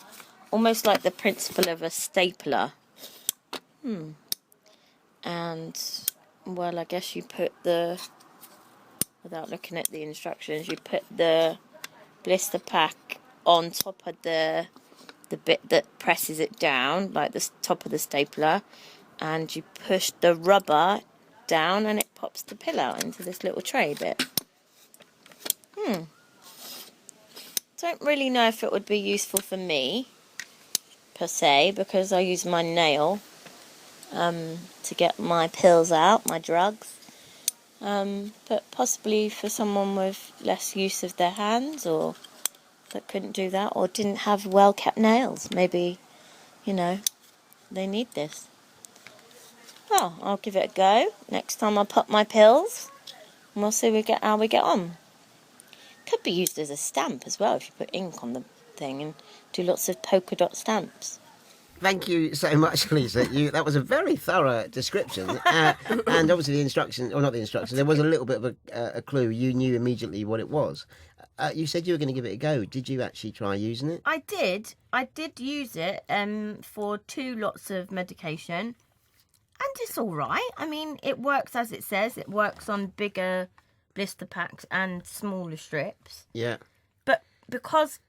Speaker 6: almost like the principle of a stapler. And, well, I guess you put without looking at the instructions, you put the blister pack on top of the bit that presses it down, like the top of the stapler, and you push the rubber down and it pops the pill out into this little tray bit. Don't really know if it would be useful for me, per se, because I use my nail to get my pills out, my drugs. But possibly for someone with less use of their hands, or that couldn't do that, or didn't have well-kept nails. Maybe, they need this. Well, I'll give it a go. Next time I'll pop my pills, and we'll see how we get on. Could be used as a stamp as well, if you put ink on the thing and do lots of polka dot stamps.
Speaker 3: Thank you so much, Lisa. That was a very thorough description. And obviously the instructions, or not the instructions, there was a little bit of a clue. You knew immediately what it was. You said you were going to give it a go. Did you actually try using it?
Speaker 4: I did use it for 2 lots of medication, and it's all right. I mean, it works as it says. It works on bigger blister packs and smaller strips.
Speaker 3: Yeah.
Speaker 4: But because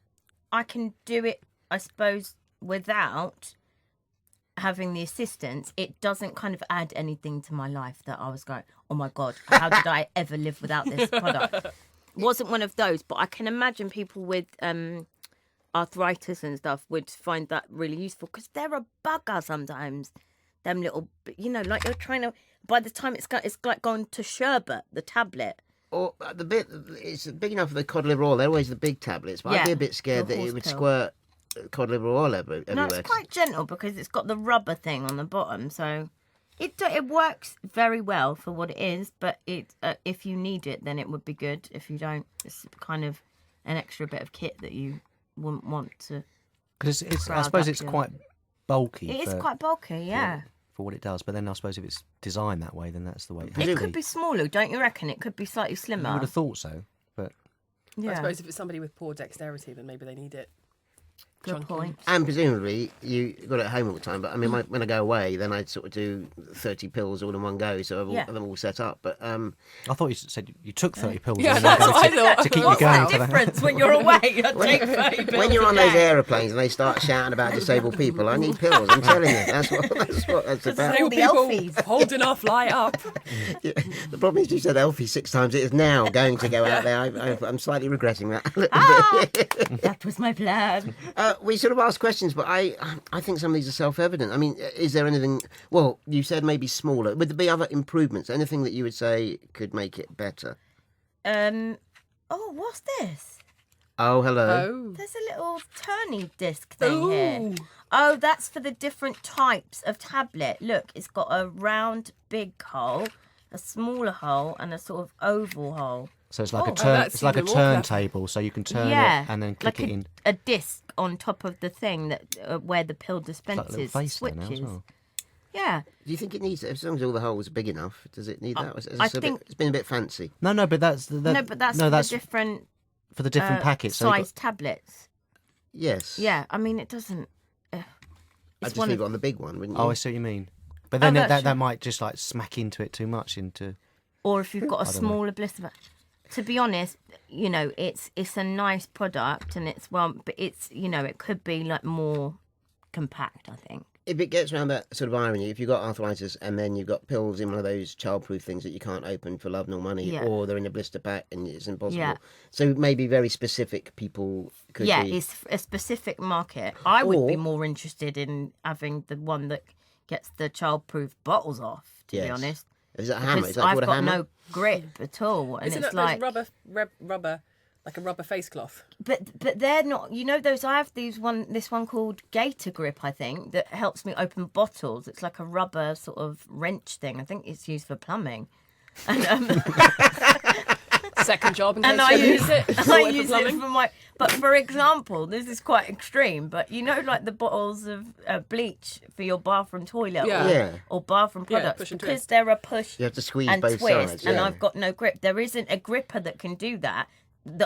Speaker 4: I can do it, I suppose, without having the assistance, it doesn't kind of add anything to my life that I was going, oh my God, how did I ever live without this product? Wasn't one of those, but I can imagine people with arthritis and stuff would find that really useful, because they're a bugger sometimes. Them little, like you're trying to, by the time it's like going to sherbet, the tablet.
Speaker 3: or the bit, it's big enough for the cod liver oil. They're always the big tablets, but I'd be a bit scared
Speaker 4: the
Speaker 3: that it
Speaker 4: horse
Speaker 3: would
Speaker 4: pill.
Speaker 3: squirt cod liver oil everywhere.
Speaker 4: No, it's quite gentle because it's got the rubber thing on the bottom, so it works very well for what it is. But if you need it, then it would be good. If you don't, it's kind of an extra bit of kit that you wouldn't want to.
Speaker 2: Because I
Speaker 4: crowd
Speaker 2: suppose
Speaker 4: up
Speaker 2: it's
Speaker 4: your-
Speaker 2: quite bulky.
Speaker 4: It is
Speaker 2: for-
Speaker 4: quite bulky, yeah.
Speaker 2: For what it does, but then I suppose if it's designed that way, then that's the way it has
Speaker 4: It
Speaker 2: to
Speaker 4: could be smaller, don't you reckon? It could be slightly
Speaker 2: I
Speaker 4: slimmer.
Speaker 2: would have thought so, but
Speaker 4: Yeah,
Speaker 5: I suppose if it's somebody with poor dexterity, then maybe they need it.
Speaker 4: good
Speaker 5: chunky.
Speaker 4: point.
Speaker 3: And presumably you got it at home all the time. But I mean, when I go away, then I'd sort of do 30 pills all in one go, so I've
Speaker 4: Yeah.
Speaker 3: them all set up. But
Speaker 2: I thought you said you took 30 pills.
Speaker 5: Yeah,
Speaker 2: in one
Speaker 5: that's
Speaker 2: go
Speaker 5: what I
Speaker 2: to-
Speaker 5: thought.
Speaker 2: to keep you
Speaker 4: What's
Speaker 2: going.
Speaker 4: the
Speaker 2: for the-
Speaker 4: difference when you're away? You take 30 pills
Speaker 3: when you're
Speaker 4: a
Speaker 3: on those
Speaker 4: day.
Speaker 3: aeroplanes and they start shouting about disabled people, I need pills. I'm telling you, that's what that's about.
Speaker 4: all
Speaker 5: Disabled
Speaker 4: the
Speaker 5: people
Speaker 4: Elfies.
Speaker 5: holding off, lie up.
Speaker 3: Yeah. The problem is you said Elfie 6 times. It is now going to go out there. I'm slightly regretting that.
Speaker 4: That was my plan.
Speaker 3: We sort of asked questions, but I think some of these are self-evident. I mean, is there anything? Well, you said maybe smaller. Would there be other improvements? Anything that you would say could make it better?
Speaker 4: Oh, what's this?
Speaker 3: Oh, hello.
Speaker 5: Oh.
Speaker 4: There's a little turny disc thing here.
Speaker 5: Ooh.
Speaker 4: Oh, that's for the different types of tablet. Look, it's got a round, big hole, a smaller hole, and a sort of oval hole.
Speaker 2: So it's like
Speaker 5: Oh,
Speaker 2: a turn.
Speaker 5: that's
Speaker 2: It's like a
Speaker 5: even more clever.
Speaker 2: turntable, so you can turn
Speaker 4: yeah,
Speaker 2: it and then
Speaker 4: like
Speaker 2: click it in.
Speaker 4: a disc on top of the thing that where the pill
Speaker 2: It's like a little
Speaker 4: dispenses
Speaker 2: face there
Speaker 4: switches.
Speaker 2: now as well.
Speaker 4: Yeah,
Speaker 3: Do you think it needs? As long as all the holes are big enough, does it need that?
Speaker 4: I
Speaker 3: It's a bit-
Speaker 4: think-
Speaker 3: it's been a bit fancy.
Speaker 2: No, but that's
Speaker 4: no, but that's for the different
Speaker 2: for the different packets. So you've
Speaker 4: size tablets.
Speaker 3: Yes.
Speaker 4: Yeah, I mean it doesn't.
Speaker 3: I'd
Speaker 4: It's
Speaker 3: just
Speaker 4: one
Speaker 3: leave
Speaker 4: of
Speaker 3: it on the big one, wouldn't
Speaker 2: got-
Speaker 3: you?
Speaker 2: oh, I see what you mean. But then
Speaker 4: that's
Speaker 2: that
Speaker 4: true.
Speaker 2: might just like smack into it too much into.
Speaker 4: or if you've got a
Speaker 2: I don't know.
Speaker 4: smaller blister. To be honest, you know, it's a nice product and it's but it's it could be like more compact. I think.
Speaker 3: If it gets around that sort of irony, if you've got arthritis and then you've got pills in one of those childproof things that you can't open for love nor money,
Speaker 4: Yeah.
Speaker 3: or they're in a blister pack and it's impossible.
Speaker 4: Yeah.
Speaker 3: So maybe very specific people could
Speaker 4: Yeah,
Speaker 3: be...
Speaker 4: it's a specific market. I would be
Speaker 3: Or-
Speaker 4: more interested in having the one that gets the childproof bottles off. To be
Speaker 3: Yes.
Speaker 4: honest,
Speaker 3: Is that a hammer?
Speaker 4: because
Speaker 3: Is that
Speaker 4: I've
Speaker 3: called a
Speaker 4: got
Speaker 3: hammer?
Speaker 4: no grip at all, and
Speaker 5: Isn't
Speaker 4: it's
Speaker 5: it
Speaker 4: like.
Speaker 5: those rubber, like a rubber face cloth?
Speaker 4: But they're not. You know those. I have this one called Gator Grip. I think that helps me open bottles. It's like a rubber sort of wrench thing. I think it's used for plumbing. And
Speaker 5: Second job in case
Speaker 4: and I
Speaker 5: you
Speaker 4: use
Speaker 5: use it.
Speaker 4: I
Speaker 5: Sorted for
Speaker 4: use it
Speaker 5: plumbing.
Speaker 4: for my. But for example, this is quite extreme. But you know, like the bottles of bleach for your bathroom toilet,
Speaker 5: Yeah.
Speaker 3: Yeah.
Speaker 4: or bathroom
Speaker 5: Yeah,
Speaker 4: products,
Speaker 5: push and
Speaker 4: because
Speaker 5: twist.
Speaker 4: they're a push
Speaker 3: You have to squeeze
Speaker 4: and
Speaker 3: both
Speaker 4: twist,
Speaker 3: sides.
Speaker 4: and
Speaker 3: yeah.
Speaker 4: I've got no grip. There isn't a gripper that can do that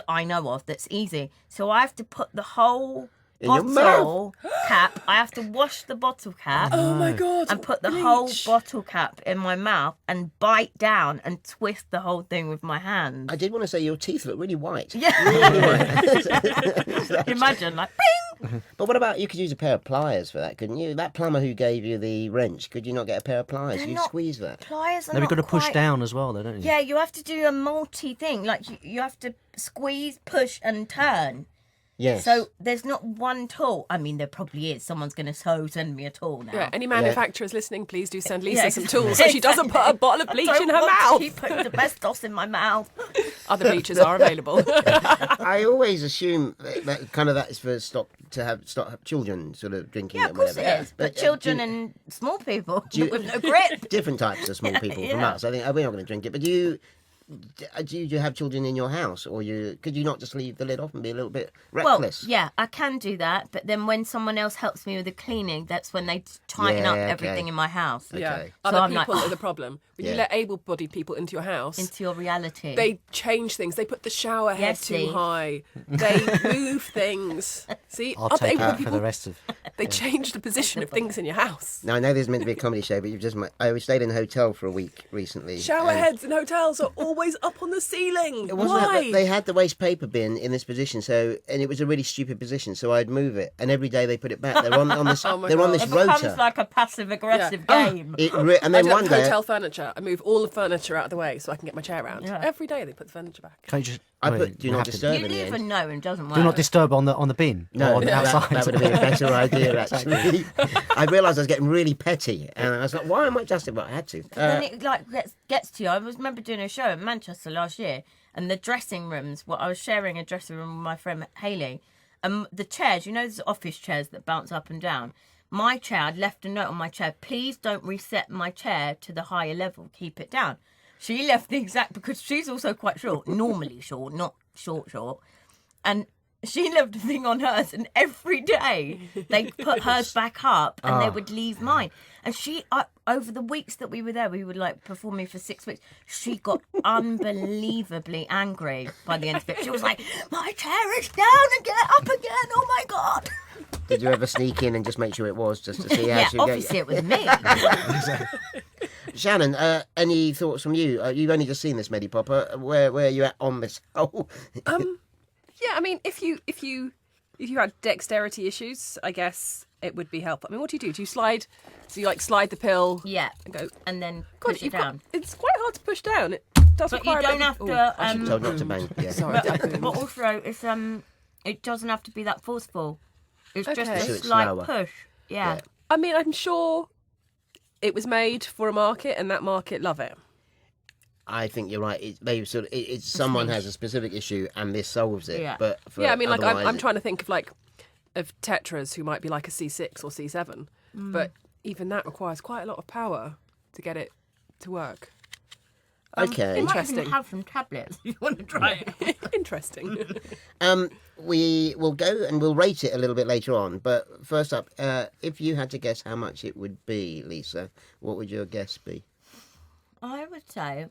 Speaker 4: I know of. That's easy. So I have to put the whole
Speaker 3: In your
Speaker 4: bottle cap. I have to wash the bottle cap.
Speaker 5: Oh my god!
Speaker 4: And put the
Speaker 5: bleach.
Speaker 4: whole bottle cap in my mouth and bite down and twist the whole thing with my hand.
Speaker 3: I did want to say your teeth look really white.
Speaker 4: Yeah.
Speaker 3: Really white.
Speaker 4: Imagine, like, bing!
Speaker 3: But what about, you could use a pair of pliers for that, couldn't you? That plumber who gave you the wrench, could you not get a pair of pliers?
Speaker 4: They're
Speaker 3: You'd
Speaker 4: not-
Speaker 3: squeeze that.
Speaker 4: Pliers are
Speaker 2: No, we've
Speaker 4: not
Speaker 2: got to push
Speaker 4: quite-
Speaker 2: down as well, though, don't you?
Speaker 4: Yeah, you have to do a multi thing. Like, you have to squeeze, push, and turn.
Speaker 3: Yes.
Speaker 4: So there's not one tool. I mean, there probably is. Someone's going to send me a tool now.
Speaker 5: Yeah, any manufacturers listening, please do send Lisa
Speaker 4: Yeah,
Speaker 5: some
Speaker 4: exactly.
Speaker 5: tools so she doesn't put a bottle of bleach
Speaker 4: I
Speaker 5: in
Speaker 4: don't
Speaker 5: her
Speaker 4: want to
Speaker 5: mouth.
Speaker 4: keep putting asbestos in my mouth.
Speaker 5: Other bleachers are available.
Speaker 3: I always assume that kind of that is for stop children sort of drinking
Speaker 4: Yeah,
Speaker 3: it
Speaker 4: of
Speaker 3: and
Speaker 4: course
Speaker 3: whatever.
Speaker 4: it is. But children
Speaker 3: do-
Speaker 4: and small people
Speaker 3: you-
Speaker 4: with no grip.
Speaker 3: different types of small people from
Speaker 4: Yeah.
Speaker 3: us. I think we're not going to drink it. But do you have children in your house, or could you not just leave the lid off and be a little bit reckless?
Speaker 4: Well, yeah, I can do that. But then when someone else helps me with the cleaning, that's when they tighten up
Speaker 3: Yeah, okay.
Speaker 4: everything in my house.
Speaker 5: Yeah,
Speaker 3: Okay.
Speaker 5: other
Speaker 4: So I'm
Speaker 5: people
Speaker 4: like,
Speaker 5: are the problem. When
Speaker 3: Yeah.
Speaker 5: you let able-bodied people into your house,
Speaker 4: Into your reality.
Speaker 5: they change things. They put the shower head
Speaker 4: Yes,
Speaker 5: too
Speaker 4: see?
Speaker 5: high. They move things. See,
Speaker 2: I'll
Speaker 5: other
Speaker 2: take
Speaker 5: able
Speaker 2: that for
Speaker 5: people,
Speaker 2: the rest of.
Speaker 5: they change the position of things in your house.
Speaker 3: Now, I know this is meant to be a comedy show, but I stayed in a hotel for a week recently.
Speaker 5: Shower
Speaker 3: and
Speaker 5: heads in hotels are always up on the ceiling.
Speaker 3: It wasn't
Speaker 5: Why?
Speaker 3: that they had the waste paper bin in this position, and it was a really stupid position. So I'd move it, and every day they put it back. They're on this.
Speaker 5: Oh my
Speaker 3: they're on
Speaker 5: God.
Speaker 3: this
Speaker 4: it becomes
Speaker 3: rotor.
Speaker 4: like a passive aggressive
Speaker 5: Yeah.
Speaker 4: game.
Speaker 3: And
Speaker 5: I
Speaker 3: then
Speaker 5: do
Speaker 3: one
Speaker 5: that with
Speaker 3: day,
Speaker 5: hotel furniture. I move all the furniture out of the way so I can get my chair around.
Speaker 4: Yeah.
Speaker 5: Every day they put the furniture back.
Speaker 2: Can't you just?
Speaker 3: I
Speaker 2: well,
Speaker 3: put do
Speaker 2: you
Speaker 3: not
Speaker 2: have to-
Speaker 3: disturb
Speaker 4: You
Speaker 3: in the
Speaker 4: leave a
Speaker 3: end.
Speaker 4: no and it doesn't work.
Speaker 2: Do not disturb on the bin.
Speaker 3: No,
Speaker 2: or on the outside.
Speaker 3: that would have been a better idea, actually. I realised I was getting really petty, and I was like, why am I justified? I had to.
Speaker 4: Then it like gets to you. I remember doing a show in Manchester last year, And the dressing rooms, I was sharing a dressing room with my friend Hayley. The chairs, you know, those office chairs that bounce up and down. My chair, I'd left a note on my chair, please don't reset my chair to the higher level, keep it down. She left the exact, because she's also quite short, normally short, not short. And she left a thing on hers, and every day they'd put hers back up and they would leave mine. And she, over the weeks that we were there, we were like performing for 6 weeks, she got unbelievably angry by the end of it. She was like, my chair is down and get up again, oh my God.
Speaker 3: Did you ever sneak in and just make sure it was, just to see how
Speaker 4: Yeah,
Speaker 3: she
Speaker 4: obviously it was me.
Speaker 3: Shannon, any thoughts from you? You've only just seen this Medi Popper. Where are you at on this whole?
Speaker 5: Yeah, I mean, if you had dexterity issues, I guess it would be helpful. I mean, what do you do? Do you slide? So you like slide the pill?
Speaker 4: Yeah,
Speaker 5: And go.
Speaker 4: and then
Speaker 5: God,
Speaker 4: push it down.
Speaker 5: It's quite hard to push down. It does
Speaker 4: But
Speaker 5: require
Speaker 4: you
Speaker 5: a
Speaker 4: don't
Speaker 5: bit
Speaker 4: have
Speaker 5: of-
Speaker 4: to...
Speaker 3: I should told not to bang. Yeah.
Speaker 5: Sorry,
Speaker 4: but also, it's it doesn't have to be that forceful. It's just
Speaker 5: Okay.
Speaker 4: a
Speaker 3: So it's
Speaker 4: slight
Speaker 3: slower.
Speaker 4: push. Yeah.
Speaker 5: I mean, I'm sure it was made for a market, and that market love it.
Speaker 3: I think you're right. It's someone has a specific issue and this solves it.
Speaker 4: Yeah.
Speaker 3: But for
Speaker 5: Yeah, I mean, like
Speaker 3: otherwise
Speaker 5: I'm trying to think of tetras who might be like a C6 or C7, but even that requires quite a lot of power to get it to work.
Speaker 3: Okay.
Speaker 4: You might
Speaker 5: Interesting.
Speaker 4: even have some tablets if you want to try it.
Speaker 5: Interesting.
Speaker 3: We will go and we'll rate it a little bit later on. But first up, if you had to guess how much it would be, Lisa, what would your guess be?
Speaker 4: I would say,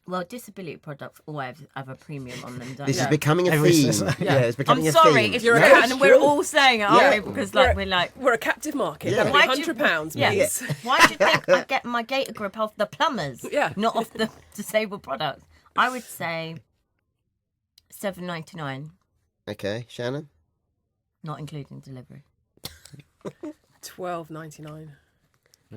Speaker 4: well, disability products always have a premium on them, don't
Speaker 3: This
Speaker 4: they?
Speaker 3: is becoming a
Speaker 2: Every
Speaker 3: theme.
Speaker 2: season.
Speaker 3: Yeah, it's becoming
Speaker 4: I'm
Speaker 3: a
Speaker 4: sorry
Speaker 3: theme.
Speaker 4: if you're
Speaker 5: No,
Speaker 4: a cat,
Speaker 3: it's
Speaker 4: and we're
Speaker 3: true.
Speaker 4: all saying it, aren't
Speaker 3: Yeah.
Speaker 4: we? Because we're like,
Speaker 5: We're a captive market.
Speaker 3: Yeah.
Speaker 5: That'll
Speaker 4: Why
Speaker 5: be
Speaker 4: do you-
Speaker 5: £100,
Speaker 4: yeah.
Speaker 5: please.
Speaker 4: Why do you think I get my gator grip off the plumbers?
Speaker 5: Yeah.
Speaker 4: Not off the disabled products. I would say $7.99,
Speaker 3: Okay, Shannon?
Speaker 4: not including delivery.
Speaker 5: £12.99.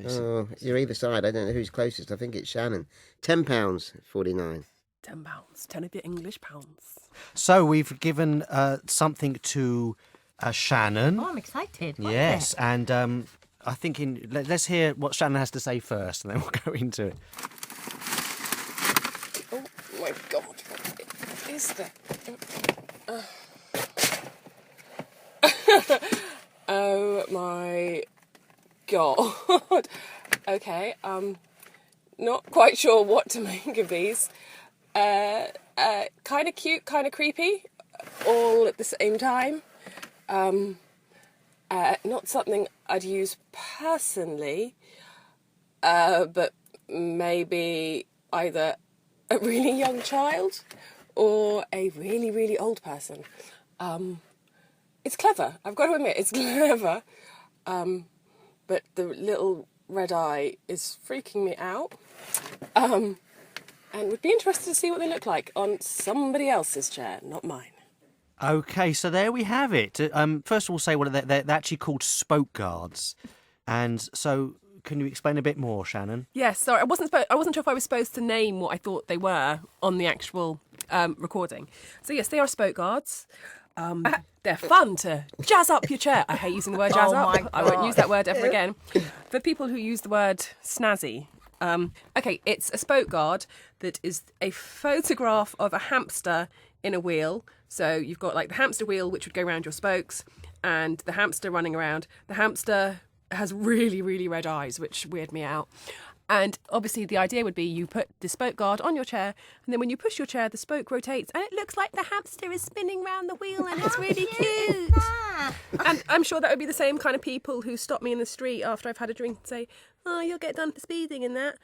Speaker 3: Oh, you're either side. I don't know who's closest. I think it's Shannon. £10.49.
Speaker 5: £10. 10 of your English pounds.
Speaker 2: So we've given something to Shannon.
Speaker 4: Oh, I'm excited. What is
Speaker 2: Yes,
Speaker 4: it?
Speaker 2: and I think let's hear what Shannon has to say first, and then we'll go into it.
Speaker 5: Oh my God. What is that? Oh my God. Okay, not quite sure what to make of these. Kind of cute, kind of creepy, all at the same time. Not something I'd use personally, but maybe either a really young child or a really, really old person. It's clever. I've got to admit, it's clever. But the little red eye is freaking me out. And would be interested to see what they look like on somebody else's chair, not mine.
Speaker 2: Okay, so there we have it. First of all, say what they're actually called spoke guards, and so can you explain a bit more, Shannon?
Speaker 5: Yes, sorry, I wasn't sure if I was supposed to name what I thought they were on the actual recording. So yes, they are spoke guards. They're fun to jazz up your chair. I hate using the word jazz
Speaker 4: Oh
Speaker 5: up.
Speaker 4: my
Speaker 5: I won't
Speaker 4: God.
Speaker 5: use that word ever again. For people who use the word snazzy, okay, it's a spoke guard that is a photograph of a hamster in a wheel. So you've got like the hamster wheel, which would go around your spokes, and the hamster running around. The hamster has really, really red eyes, which weird me out. And obviously the idea would be you put the spoke guard on your chair, and then when you push your chair, the spoke rotates, and it looks like the hamster is spinning round the wheel, and it's really cute. And I'm sure that would be the same kind of people who stop me in the street after I've had a drink and say, oh, you'll get done for speeding in that.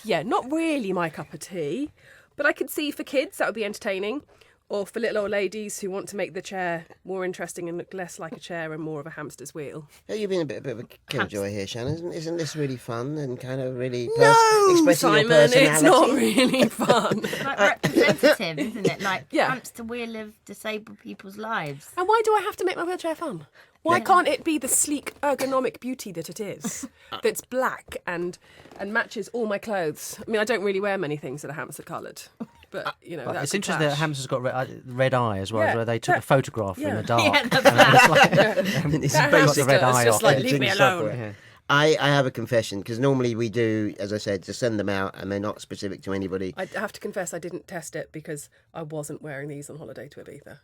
Speaker 5: Yeah, not really my cup of tea, but I could see for kids that would be entertaining, or for little old ladies who want to make the chair more interesting and look less like a chair and more of a hamster's wheel.
Speaker 3: Have you been a bit of a killjoy here, Shannon? Isn't this really fun and kind of really
Speaker 5: No,
Speaker 3: expressing your
Speaker 5: Simon,
Speaker 3: personality?
Speaker 5: it's not really fun.
Speaker 4: Like representative, isn't it? Like
Speaker 5: Yeah.
Speaker 4: hamster wheel of disabled people's lives.
Speaker 5: And why do I have to make my wheelchair fun? Why can't it be the sleek, ergonomic beauty that it is? That's black and matches all my clothes. I mean, I don't really wear many things that are hamster coloured, but you know,
Speaker 2: But
Speaker 5: that's
Speaker 2: it's interesting that hamster's got red eye as well,
Speaker 5: Yeah,
Speaker 2: where they took a photograph in
Speaker 5: yeah.
Speaker 2: the dark.
Speaker 4: Yeah,
Speaker 2: and it's like,
Speaker 3: It's
Speaker 5: That
Speaker 3: basic
Speaker 2: got the red
Speaker 5: hamster's
Speaker 2: eye
Speaker 5: just
Speaker 2: off
Speaker 5: like,
Speaker 2: it.
Speaker 5: leave me
Speaker 3: Editing
Speaker 5: alone.
Speaker 3: software. I have a confession, because normally we do, as I said, just send them out and they're not specific to anybody.
Speaker 5: I have to confess I didn't test it because I wasn't wearing these on holiday to Ibiza.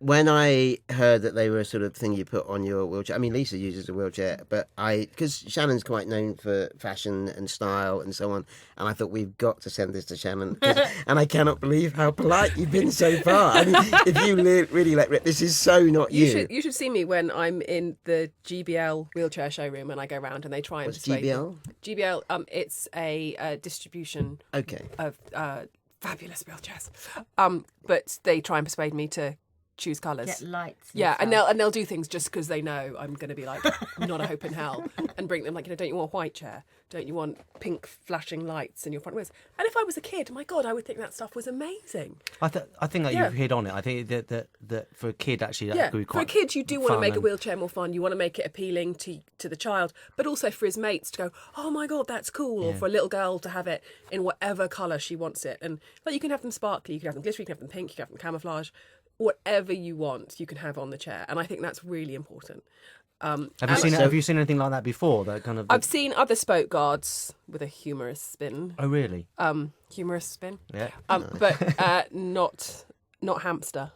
Speaker 3: When I heard that they were a sort of thing you put on your wheelchair, I mean, Lisa uses a wheelchair, but because Shannon's quite known for fashion and style and so on, and I thought we've got to send this to Shannon, and I cannot believe how polite you've been so far. I mean, if you really let rip, this is so not you.
Speaker 5: You should see me when I'm in the GBL wheelchair showroom and I go around and they try and
Speaker 3: What's
Speaker 5: persuade me.
Speaker 3: GBL?
Speaker 5: GBL, it's a distribution
Speaker 3: Okay.
Speaker 5: of fabulous wheelchairs. But they try and persuade me to choose colours.
Speaker 4: Get lights.
Speaker 5: Yeah, and
Speaker 4: stuff.
Speaker 5: they'll do things just because they know I'm going to be like not a hope in hell, and bring them like, don't you want a white chair? Don't you want pink flashing lights in your front wheels? And if I was a kid, my God, I would think that stuff was amazing.
Speaker 2: I think that you've hit on it. I think that for a kid, actually, that could be quite
Speaker 5: for a kid, you do want to
Speaker 2: fun
Speaker 5: make a
Speaker 2: and-
Speaker 5: wheelchair more fun. You want to make it appealing to the child, but also for his mates to go, oh my God, that's cool. Or for a little girl to have it in whatever colour she wants it. And like, you can have them sparkly, you can have them glittery, you can have them pink, you can have them camouflage. Whatever you want, you can have on the chair, and I think that's really important.
Speaker 2: Have you seen anything like that before? That kind of.
Speaker 5: I've seen other spoke guards with a humorous spin.
Speaker 2: Oh really?
Speaker 5: Humorous spin.
Speaker 2: Yeah.
Speaker 5: But not hamster.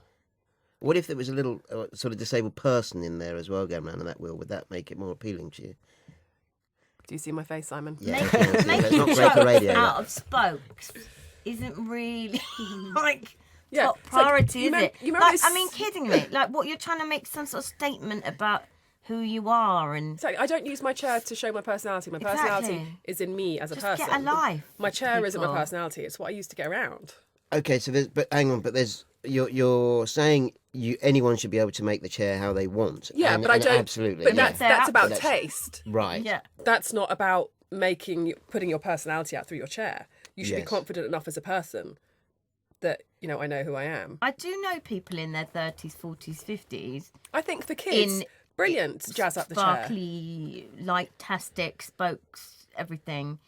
Speaker 3: What if there was a little sort of disabled person in there as well going around on that wheel? Would that make it more appealing to you?
Speaker 5: Do you see my face, Simon?
Speaker 3: Yeah.
Speaker 4: Making
Speaker 3: That's not great for radio.
Speaker 4: out of spokes isn't really like
Speaker 5: Yeah,
Speaker 4: top
Speaker 5: it's like,
Speaker 4: priority,
Speaker 5: you
Speaker 4: is
Speaker 5: remem-
Speaker 4: it?
Speaker 5: you remember
Speaker 4: Like,
Speaker 5: this-
Speaker 4: I mean, kiddingly, like what you're trying to make some sort of statement about who you are and
Speaker 5: So I don't use my chair to show my personality. My personality
Speaker 4: Exactly.
Speaker 5: is in me as a
Speaker 4: just
Speaker 5: person.
Speaker 4: get a life.
Speaker 5: My chair isn't my
Speaker 4: people.
Speaker 5: personality. It's what I use to get around.
Speaker 3: Okay, so there's you're saying anyone should be able to make the chair how they want.
Speaker 5: Yeah,
Speaker 3: and,
Speaker 5: but I
Speaker 3: and
Speaker 5: don't.
Speaker 3: absolutely.
Speaker 5: But
Speaker 3: yeah.
Speaker 5: that's about
Speaker 3: That's-
Speaker 5: taste.
Speaker 3: right.
Speaker 4: Yeah.
Speaker 5: That's not about putting your personality out through your chair. You should be
Speaker 3: Yes.
Speaker 5: confident enough as a person that I know who I am.
Speaker 4: I do know people in their 30s, 40s, 50s.
Speaker 5: I think for kids,
Speaker 4: In
Speaker 5: brilliant, jazz up the chair.
Speaker 4: Sparkly, light-tastic spokes, everything.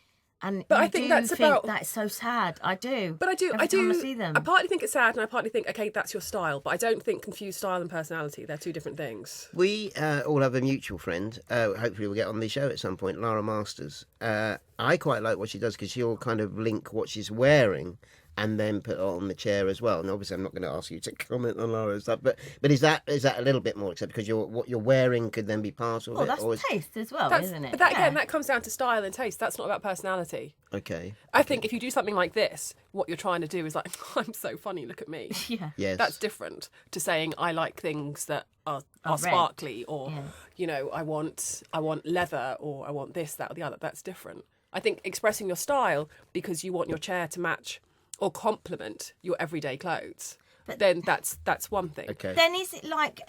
Speaker 4: And
Speaker 5: But
Speaker 4: you
Speaker 5: I think
Speaker 4: do
Speaker 5: that's about-
Speaker 4: that's so sad. I do.
Speaker 5: But I do.
Speaker 4: Every time I see them.
Speaker 5: I partly think it's sad, and I partly think, okay, that's your style. But I don't think confuse style and personality. They're two different things.
Speaker 3: We all have a mutual friend. Hopefully, we'll get on the show at some point. Lara Masters. I quite like what she does because she'll kind of link what she's wearing and then put it on the chair as well. And obviously, I'm not going to ask you to comment on Lara's stuff, but is that a little bit more accepted because what you're wearing could then be part of
Speaker 4: Well,
Speaker 3: it?
Speaker 4: that's
Speaker 3: or is...
Speaker 4: taste as well,
Speaker 5: That's,
Speaker 4: isn't it?
Speaker 5: But that
Speaker 4: Yeah.
Speaker 5: again, that comes down to style and taste. That's not about personality.
Speaker 3: Okay.
Speaker 5: I think if you do something like this, what you're trying to do is like, I'm so funny, look at me.
Speaker 4: Yeah.
Speaker 3: Yes.
Speaker 5: That's different to saying I like things that are
Speaker 4: red.
Speaker 5: sparkly, or
Speaker 4: Yeah.
Speaker 5: I want leather, or I want this, that, or the other. That's different. I think expressing your style because you want your chair to match or complement your everyday clothes, then that's one thing.
Speaker 3: Okay.
Speaker 4: Then is it like...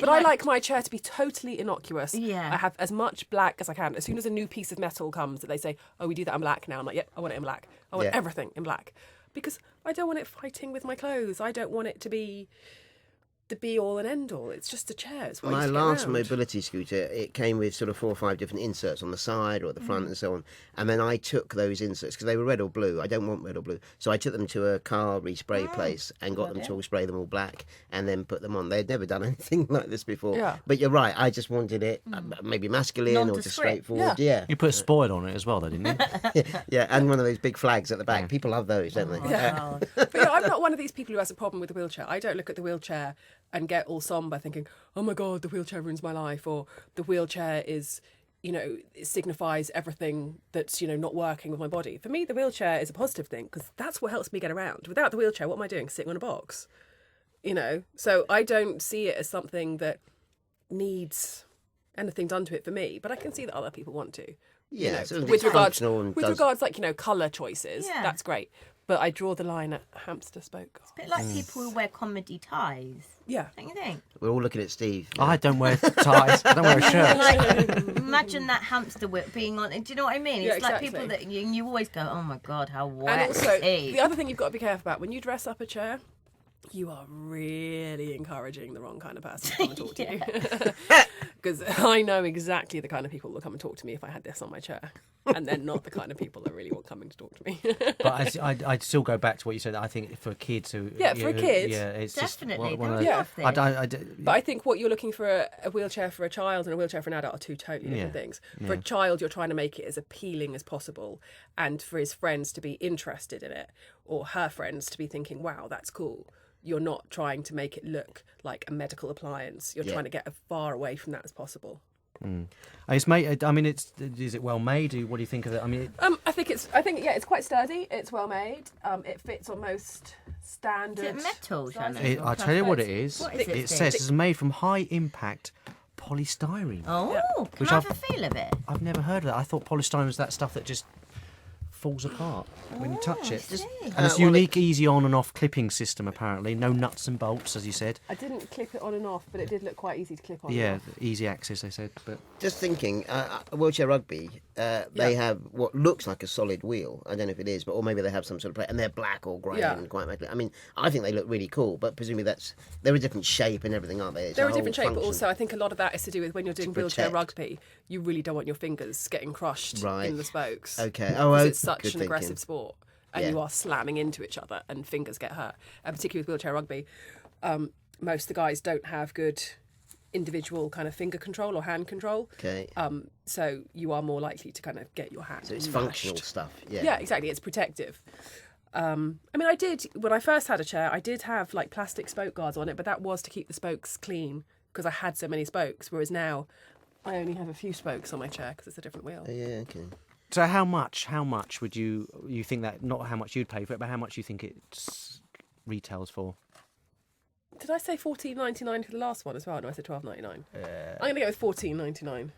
Speaker 5: But I like my chair to be totally innocuous.
Speaker 4: Yeah.
Speaker 5: I have as much black as I can. As soon as a new piece of metal comes that they say, oh, we do that in black now, I'm like, yep, I want it in black. I want
Speaker 3: Yeah.
Speaker 5: everything in black. Because I don't want it fighting with my clothes. I don't want it to be the be all and end all. It's just a chair. It's what I
Speaker 3: My
Speaker 5: used to get
Speaker 3: last
Speaker 5: around.
Speaker 3: mobility scooter, it came with sort of 4 or 5 different inserts on the side or at the front and so on. And then I took those inserts because they were red or blue. I don't want red or blue. So I took them to a car respray place and got them to all spray them all black and then put them on. They'd never done anything like this before.
Speaker 5: Yeah.
Speaker 3: But you're right. I just wanted it maybe masculine or just
Speaker 4: Nondescript.
Speaker 3: straightforward. Yeah.
Speaker 2: You put a spoil on it as well, though, didn't you?
Speaker 3: Yeah. And one of those big flags at the back. People love those, don't they?
Speaker 4: Oh,
Speaker 5: But I'm not one of these people who has a problem with the wheelchair. I don't look at the wheelchair and get all somber thinking, oh my God, the wheelchair ruins my life, or the wheelchair is, it signifies everything that's, not working with my body. For me, the wheelchair is a positive thing because that's what helps me get around. Without the wheelchair, what am I doing? Sitting on a box, So I don't see it as something that needs anything done to it for me, but I can see that other people want to.
Speaker 3: Yeah, so
Speaker 5: with
Speaker 3: it's
Speaker 5: regards,
Speaker 3: functional and
Speaker 5: with
Speaker 3: does-
Speaker 5: regards, like colour choices,
Speaker 4: Yeah.
Speaker 5: that's great. But I draw the line at hamster spoke.
Speaker 4: a bit like people who wear comedy ties.
Speaker 5: Yeah.
Speaker 4: Don't you think?
Speaker 3: We're all looking at Steve.
Speaker 2: I don't wear ties. I don't wear a shirt.
Speaker 4: Like, imagine that hamster whip being on. Do you know what I mean?
Speaker 5: Yeah,
Speaker 4: It's like
Speaker 5: exactly.
Speaker 4: people that you always go, oh my God, how
Speaker 5: And
Speaker 4: wet.
Speaker 5: also, the other thing you've got to be careful about, when you dress up a chair, you are really encouraging the wrong kind of person to come and talk to you. Because I know exactly the kind of people that will come and talk to me if I had this on my chair. and they're not the kind of people that really want coming to talk to me.
Speaker 2: But I'd still go back to what you said. I think for kids who...
Speaker 5: For a kid.
Speaker 2: Yeah, it's
Speaker 4: Definitely,
Speaker 2: just... one of
Speaker 4: they'll
Speaker 2: those-
Speaker 4: love this.
Speaker 5: But I think what you're looking for a wheelchair for a child and a wheelchair for an adult are two totally different things. For a child, you're trying to make it as appealing as possible, and for his friends to be interested in it, or her friends to be thinking, wow, that's cool. You're not trying to make it look like a medical appliance. You're trying to get as far away from that as possible.
Speaker 2: It's made. I mean, is it well made? What do you think of it? I mean,
Speaker 5: I think it's quite sturdy. It's well made. It fits on most standard.
Speaker 4: Is it metal,
Speaker 5: sizes.
Speaker 4: Shannon?
Speaker 2: I'll tell you what it is.
Speaker 4: What is it,
Speaker 2: It
Speaker 4: Steve?
Speaker 2: says it's made from high impact polystyrene.
Speaker 4: Oh, can
Speaker 2: Which
Speaker 4: I have
Speaker 2: I've-
Speaker 4: a feel of it?
Speaker 2: I've never heard of that. I thought polystyrene was that stuff that just falls apart when you touch it.
Speaker 4: see.
Speaker 2: And it's a unique, easy on and off clipping system. Apparently, no nuts and bolts, as you said.
Speaker 5: I didn't clip it on and off, but it did look quite easy to clip on.
Speaker 2: Yeah, easy access. They said, but
Speaker 3: Just thinking, wheelchair rugby, they have what looks like a solid wheel. I don't know if it is, but or maybe they have some sort of plate, and they're black or grey
Speaker 5: Yeah.
Speaker 3: and quite metal. I mean, I think they look really cool, but presumably they're a different shape and everything, aren't they? It's
Speaker 5: They're a
Speaker 3: whole
Speaker 5: different shape, but
Speaker 3: function.
Speaker 5: also I think a lot of that is to do with when you're doing wheelchair
Speaker 3: protect.
Speaker 5: rugby, you really don't want your fingers getting crushed
Speaker 3: Right.
Speaker 5: in the spokes.
Speaker 3: Okay.
Speaker 5: Because it's such
Speaker 3: good
Speaker 5: an aggressive
Speaker 3: thinking.
Speaker 5: sport, and
Speaker 3: Yeah.
Speaker 5: you are slamming into each other, and fingers get hurt. And particularly with wheelchair rugby, most of the guys don't have good individual kind of finger control or hand control.
Speaker 3: Okay.
Speaker 5: So you are more likely to kind of get your hand.
Speaker 3: So it's
Speaker 5: mashed.
Speaker 3: functional stuff. Yeah.
Speaker 5: Yeah, exactly. It's protective. I mean, I did, when I first had a chair, I did have like plastic spoke guards on it, but that was to keep the spokes clean because I had so many spokes, whereas now I only have a few spokes on my chair because it's a different wheel.
Speaker 3: Yeah. Okay.
Speaker 2: so how much would you think that, not how much you'd pay for it, but how much you think it retails for?
Speaker 5: Did I say $14.99 for the last one as well? No, I said $12.99. I'm going to go with $14.99.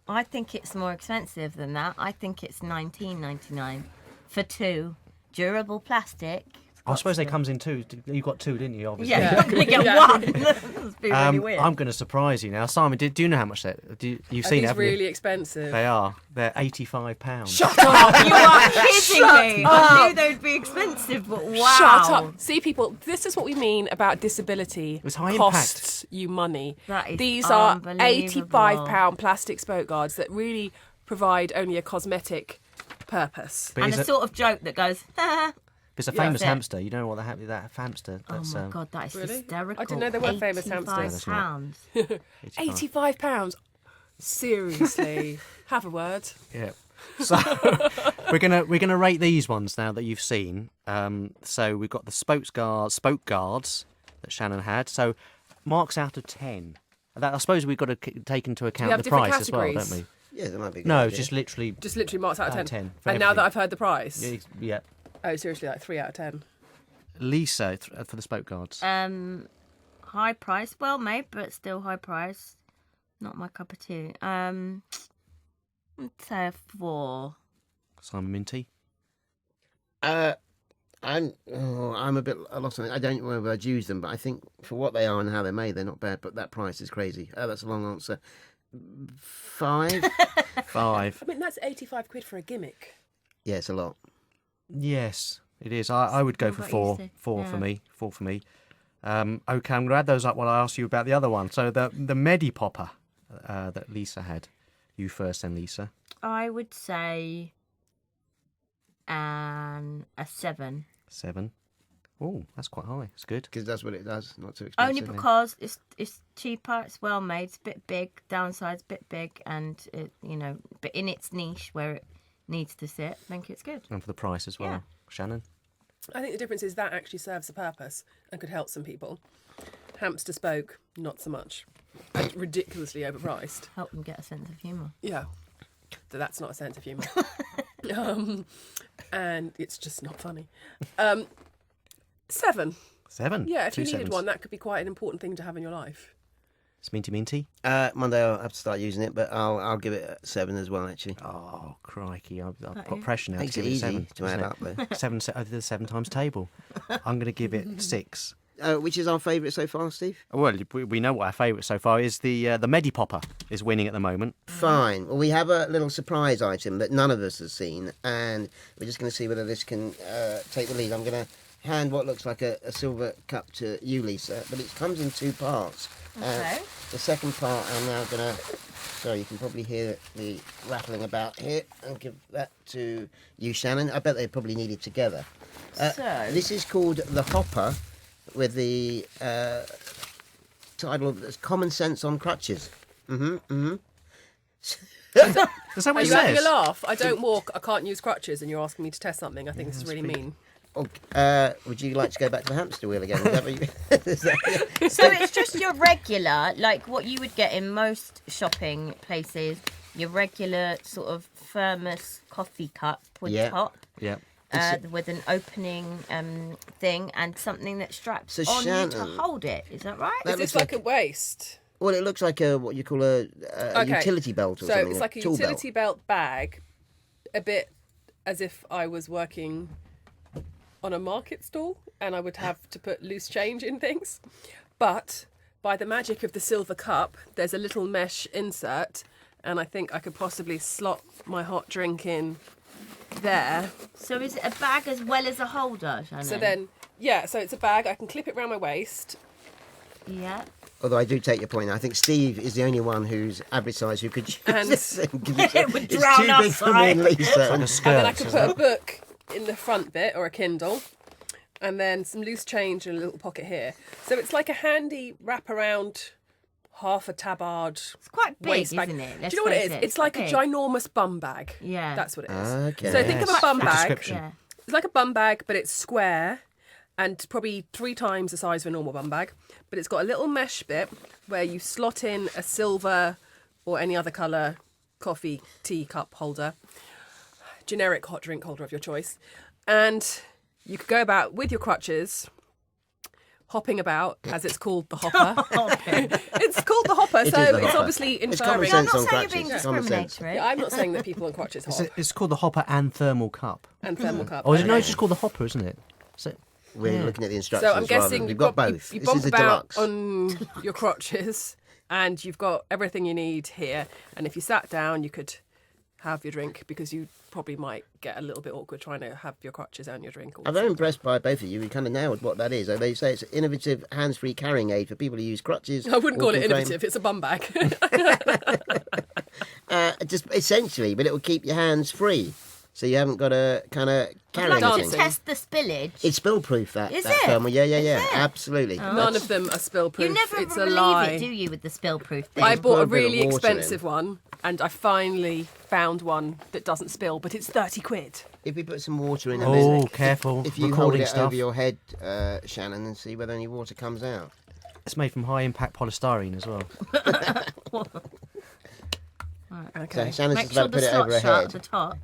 Speaker 4: I think it's more expensive than that. I think it's $19.99 for two durable plastic.
Speaker 2: I suppose they comes in two. You got two, didn't you? Obviously.
Speaker 4: Yeah, you're not going to get
Speaker 5: Yeah.
Speaker 4: one. That'd be really weird.
Speaker 2: I'm going to surprise you now, Simon. Do you know how much that? You've seen it,
Speaker 5: It's
Speaker 2: haven't
Speaker 5: really
Speaker 2: you?
Speaker 5: expensive.
Speaker 2: They are. They're £85.
Speaker 5: Shut up!
Speaker 4: You are kidding me. I knew they'd be expensive, but wow.
Speaker 5: Shut up! See, people, this is what we mean about disability.
Speaker 2: It's high
Speaker 5: costs you money.
Speaker 4: That is
Speaker 5: These are
Speaker 4: unbelievable.
Speaker 5: £85 plastic spoke guards that really provide only a cosmetic purpose.
Speaker 2: But
Speaker 4: And
Speaker 2: it's
Speaker 4: a
Speaker 2: a,
Speaker 4: sort of joke that goes,
Speaker 2: it's a famous
Speaker 4: that's it.
Speaker 2: hamster. You don't know what that hamster.
Speaker 4: oh
Speaker 2: That's,
Speaker 4: my God, that is
Speaker 5: Really?
Speaker 4: hysterical.
Speaker 5: I didn't know there were famous hamsters.
Speaker 4: £85.
Speaker 5: £85? Seriously. Have a word.
Speaker 2: Yeah. So we're gonna rate these ones now that you've seen. So we've got the spoke guards that Shannon had. So marks out of 10. That, I suppose we've got to take into account
Speaker 5: have
Speaker 2: the
Speaker 5: different
Speaker 2: price as well,
Speaker 5: categories?
Speaker 2: don't we?
Speaker 3: Yeah, that might be. A good
Speaker 2: No,
Speaker 3: idea.
Speaker 2: just literally.
Speaker 5: Just literally marks out of 10.
Speaker 2: 10 for
Speaker 5: And now that
Speaker 2: everything.
Speaker 5: I've heard the price.
Speaker 2: Yeah.
Speaker 5: Oh, seriously, like 3 out of 10.
Speaker 2: Lisa for the spoke guards.
Speaker 4: High price, well made, but still high price. Not my cup of tea. I'd say a 4.
Speaker 2: Simon Minty.
Speaker 3: I'm a bit lost on it. I don't know whether I'd use them, but I think for what they are and how they're made, they're not bad. But that price is crazy. That's a long answer. 5.
Speaker 2: 5.
Speaker 5: I mean, that's 85 quid for a gimmick.
Speaker 3: Yeah, it's a lot.
Speaker 2: Yes, it is. I would go
Speaker 4: What
Speaker 2: for
Speaker 4: about
Speaker 2: 4.
Speaker 4: you, Steve?
Speaker 2: 4
Speaker 4: Yeah.
Speaker 2: for me. 4 for me. Okay, I'm going to add those up while I ask you about the other one. So the Medi Popper that Lisa had. You first, then Lisa.
Speaker 4: I would say a 7.
Speaker 2: 7. Oh, that's quite high. It's good.
Speaker 3: Because that's what it does. Not too expensive.
Speaker 4: Only because it's cheaper, it's well made, it's a bit big, downside's a bit big, and it, but in its niche where it needs to sit, I think it's good.
Speaker 2: And for the price as well.
Speaker 4: Yeah.
Speaker 2: Shannon?
Speaker 5: I think the difference is that actually serves a purpose and could help some people. Hamster spoke, not so much. And ridiculously overpriced.
Speaker 4: Help them get a sense of humour.
Speaker 5: Yeah. So that's not a sense of humour. And it's just not funny. 7.
Speaker 2: 7?
Speaker 5: Yeah, if
Speaker 2: Two
Speaker 5: you needed
Speaker 2: sevens.
Speaker 5: one, that could be quite an important thing to have in your life.
Speaker 2: It's Minty Minty.
Speaker 3: Monday I'll have to start using it, but I'll give it a 7 as well. Actually,
Speaker 2: Oh, crikey. I've
Speaker 4: That
Speaker 2: got
Speaker 4: is-
Speaker 2: pressure now
Speaker 3: makes
Speaker 2: to
Speaker 3: it
Speaker 2: give it
Speaker 3: easy
Speaker 2: 7.
Speaker 3: to add up there.
Speaker 2: 7 over the 7 times table. I'm going to give it 6.
Speaker 3: Which is our favourite so far, Steve?
Speaker 2: Well, we know what our favourite so far is. The Medi Popper is winning at the moment.
Speaker 3: Fine. Well, we have a little surprise item that none of us has seen, and we're just going to see whether this can take the lead. I'm going to hand what looks like a silver cup to you, Lisa, but it comes in 2 parts.
Speaker 4: Okay.
Speaker 3: The second part I'm now going to So you can probably hear the rattling about here. I'll give that to you, Shannon. I bet they probably need it together. This is called The Hopper, with the title of Common Sense on Crutches.
Speaker 2: Is that what
Speaker 5: Are
Speaker 2: it
Speaker 5: you having a
Speaker 2: says?
Speaker 5: laugh? I don't walk, I can't use crutches, and you're asking me to test something. I think this is really mean.
Speaker 3: Would you like to go back to the hamster wheel again? Is that what you...
Speaker 4: So it's just your regular, like what you would get in most shopping places, your regular sort of thermos coffee cup with top.
Speaker 2: Yeah.
Speaker 4: With an opening thing and something that straps
Speaker 3: So
Speaker 4: on you to
Speaker 3: Shannon,
Speaker 4: hold it. Is that right?
Speaker 3: that
Speaker 5: Is this like a waist?
Speaker 3: Well, it looks like what you call a utility belt or
Speaker 5: So
Speaker 3: something.
Speaker 5: it's like a
Speaker 3: tool
Speaker 5: utility belt bag, a bit as if I was working on a market stall and I would have to put loose change in things. But by the magic of the silver cup, there's a little mesh insert, and I think I could possibly slot my hot drink in there.
Speaker 4: So is it a bag as well as a holder, Shannon?
Speaker 5: So then, so it's a bag. I can clip it around my waist.
Speaker 4: Yeah.
Speaker 3: Although I do take your point. I think Steve is the only one who's average size who could use
Speaker 5: And-
Speaker 3: this. And give
Speaker 4: It would
Speaker 3: it's
Speaker 4: drown
Speaker 3: too
Speaker 4: us,
Speaker 3: big for me
Speaker 4: right?
Speaker 3: and Lisa.
Speaker 2: Like a
Speaker 5: And
Speaker 2: skirt.
Speaker 5: then I could put a book in the front bit or a Kindle, and then some loose change and a little pocket here. So it's like a handy wraparound, half a tabard.
Speaker 4: It's quite big,
Speaker 5: waist bag.
Speaker 4: isn't it?
Speaker 5: Do you know what it is? It's like a
Speaker 4: big.
Speaker 5: ginormous bum bag.
Speaker 4: Yeah.
Speaker 5: That's what it is.
Speaker 3: Okay.
Speaker 5: So think of a
Speaker 2: Yes,
Speaker 5: bum
Speaker 2: good
Speaker 5: bag.
Speaker 2: description.
Speaker 4: Yeah.
Speaker 5: It's like a bum bag, but it's square and probably 3 times the size of a normal bum bag. But it's got a little mesh bit where you slot in a silver or any other colour coffee tea cup holder, generic hot drink holder of your choice. And you could go about with your crutches, hopping about, as it's called, the hopper. It's called the hopper,
Speaker 3: It
Speaker 5: so
Speaker 3: is the
Speaker 5: it's
Speaker 3: hopper.
Speaker 5: obviously
Speaker 3: It's common
Speaker 5: inferring.
Speaker 4: I'm
Speaker 3: sense
Speaker 4: not
Speaker 3: on
Speaker 4: saying you're being
Speaker 3: crutches. Common sense.
Speaker 4: discriminatory.
Speaker 5: Yeah, I'm not saying that people on crutches hop
Speaker 2: It's called the hopper and thermal cup.
Speaker 5: and thermal cup.
Speaker 2: Oh, no, it's just called the hopper, isn't it? So,
Speaker 3: We're looking at the instructions.
Speaker 5: So I'm guessing
Speaker 3: We've
Speaker 5: you've
Speaker 3: got both.
Speaker 5: You
Speaker 3: This
Speaker 5: bump
Speaker 3: is a
Speaker 5: about
Speaker 3: deluxe.
Speaker 5: on your crotches, and you've got everything you need here. And if you sat down, you could have your drink, because you probably might get a little bit awkward trying to have your crotches and your drink. All
Speaker 3: I'm very impressed by both of you. You kind of nailed what that is. They say it's an innovative hands-free carrying aid for people who use crutches.
Speaker 5: I wouldn't call it
Speaker 3: walking frame.
Speaker 5: innovative. It's a bum bag.
Speaker 3: Just essentially, but it will keep your hands free, so you haven't got to kind of carry
Speaker 4: I'd like
Speaker 3: anything.
Speaker 4: to test the spillage.
Speaker 3: It's spill-proof. That
Speaker 4: Is
Speaker 3: that
Speaker 4: it?
Speaker 3: thermal. Yeah,
Speaker 4: it?
Speaker 3: absolutely.
Speaker 5: None of them are spill-proof.
Speaker 4: You never
Speaker 5: it's a
Speaker 4: believe
Speaker 5: lie.
Speaker 4: it, do you, with the spill-proof thing?
Speaker 5: I
Speaker 3: Put
Speaker 5: bought
Speaker 3: a
Speaker 5: a
Speaker 3: bit of
Speaker 5: really
Speaker 3: water in.
Speaker 5: expensive one, and I finally found one that doesn't spill, but it's 30 quid.
Speaker 3: If we put some water in,
Speaker 2: oh, careful.
Speaker 3: if you hold
Speaker 2: Recording
Speaker 3: it
Speaker 2: stuff.
Speaker 3: over your head, Shannon, and see whether any water comes out.
Speaker 2: It's made from high impact polystyrene as well.
Speaker 5: Okay.
Speaker 3: So Shannon's
Speaker 4: Make
Speaker 3: just
Speaker 4: sure
Speaker 3: about to
Speaker 4: the
Speaker 3: put it over her
Speaker 4: slot's shut at
Speaker 3: head.
Speaker 4: the top.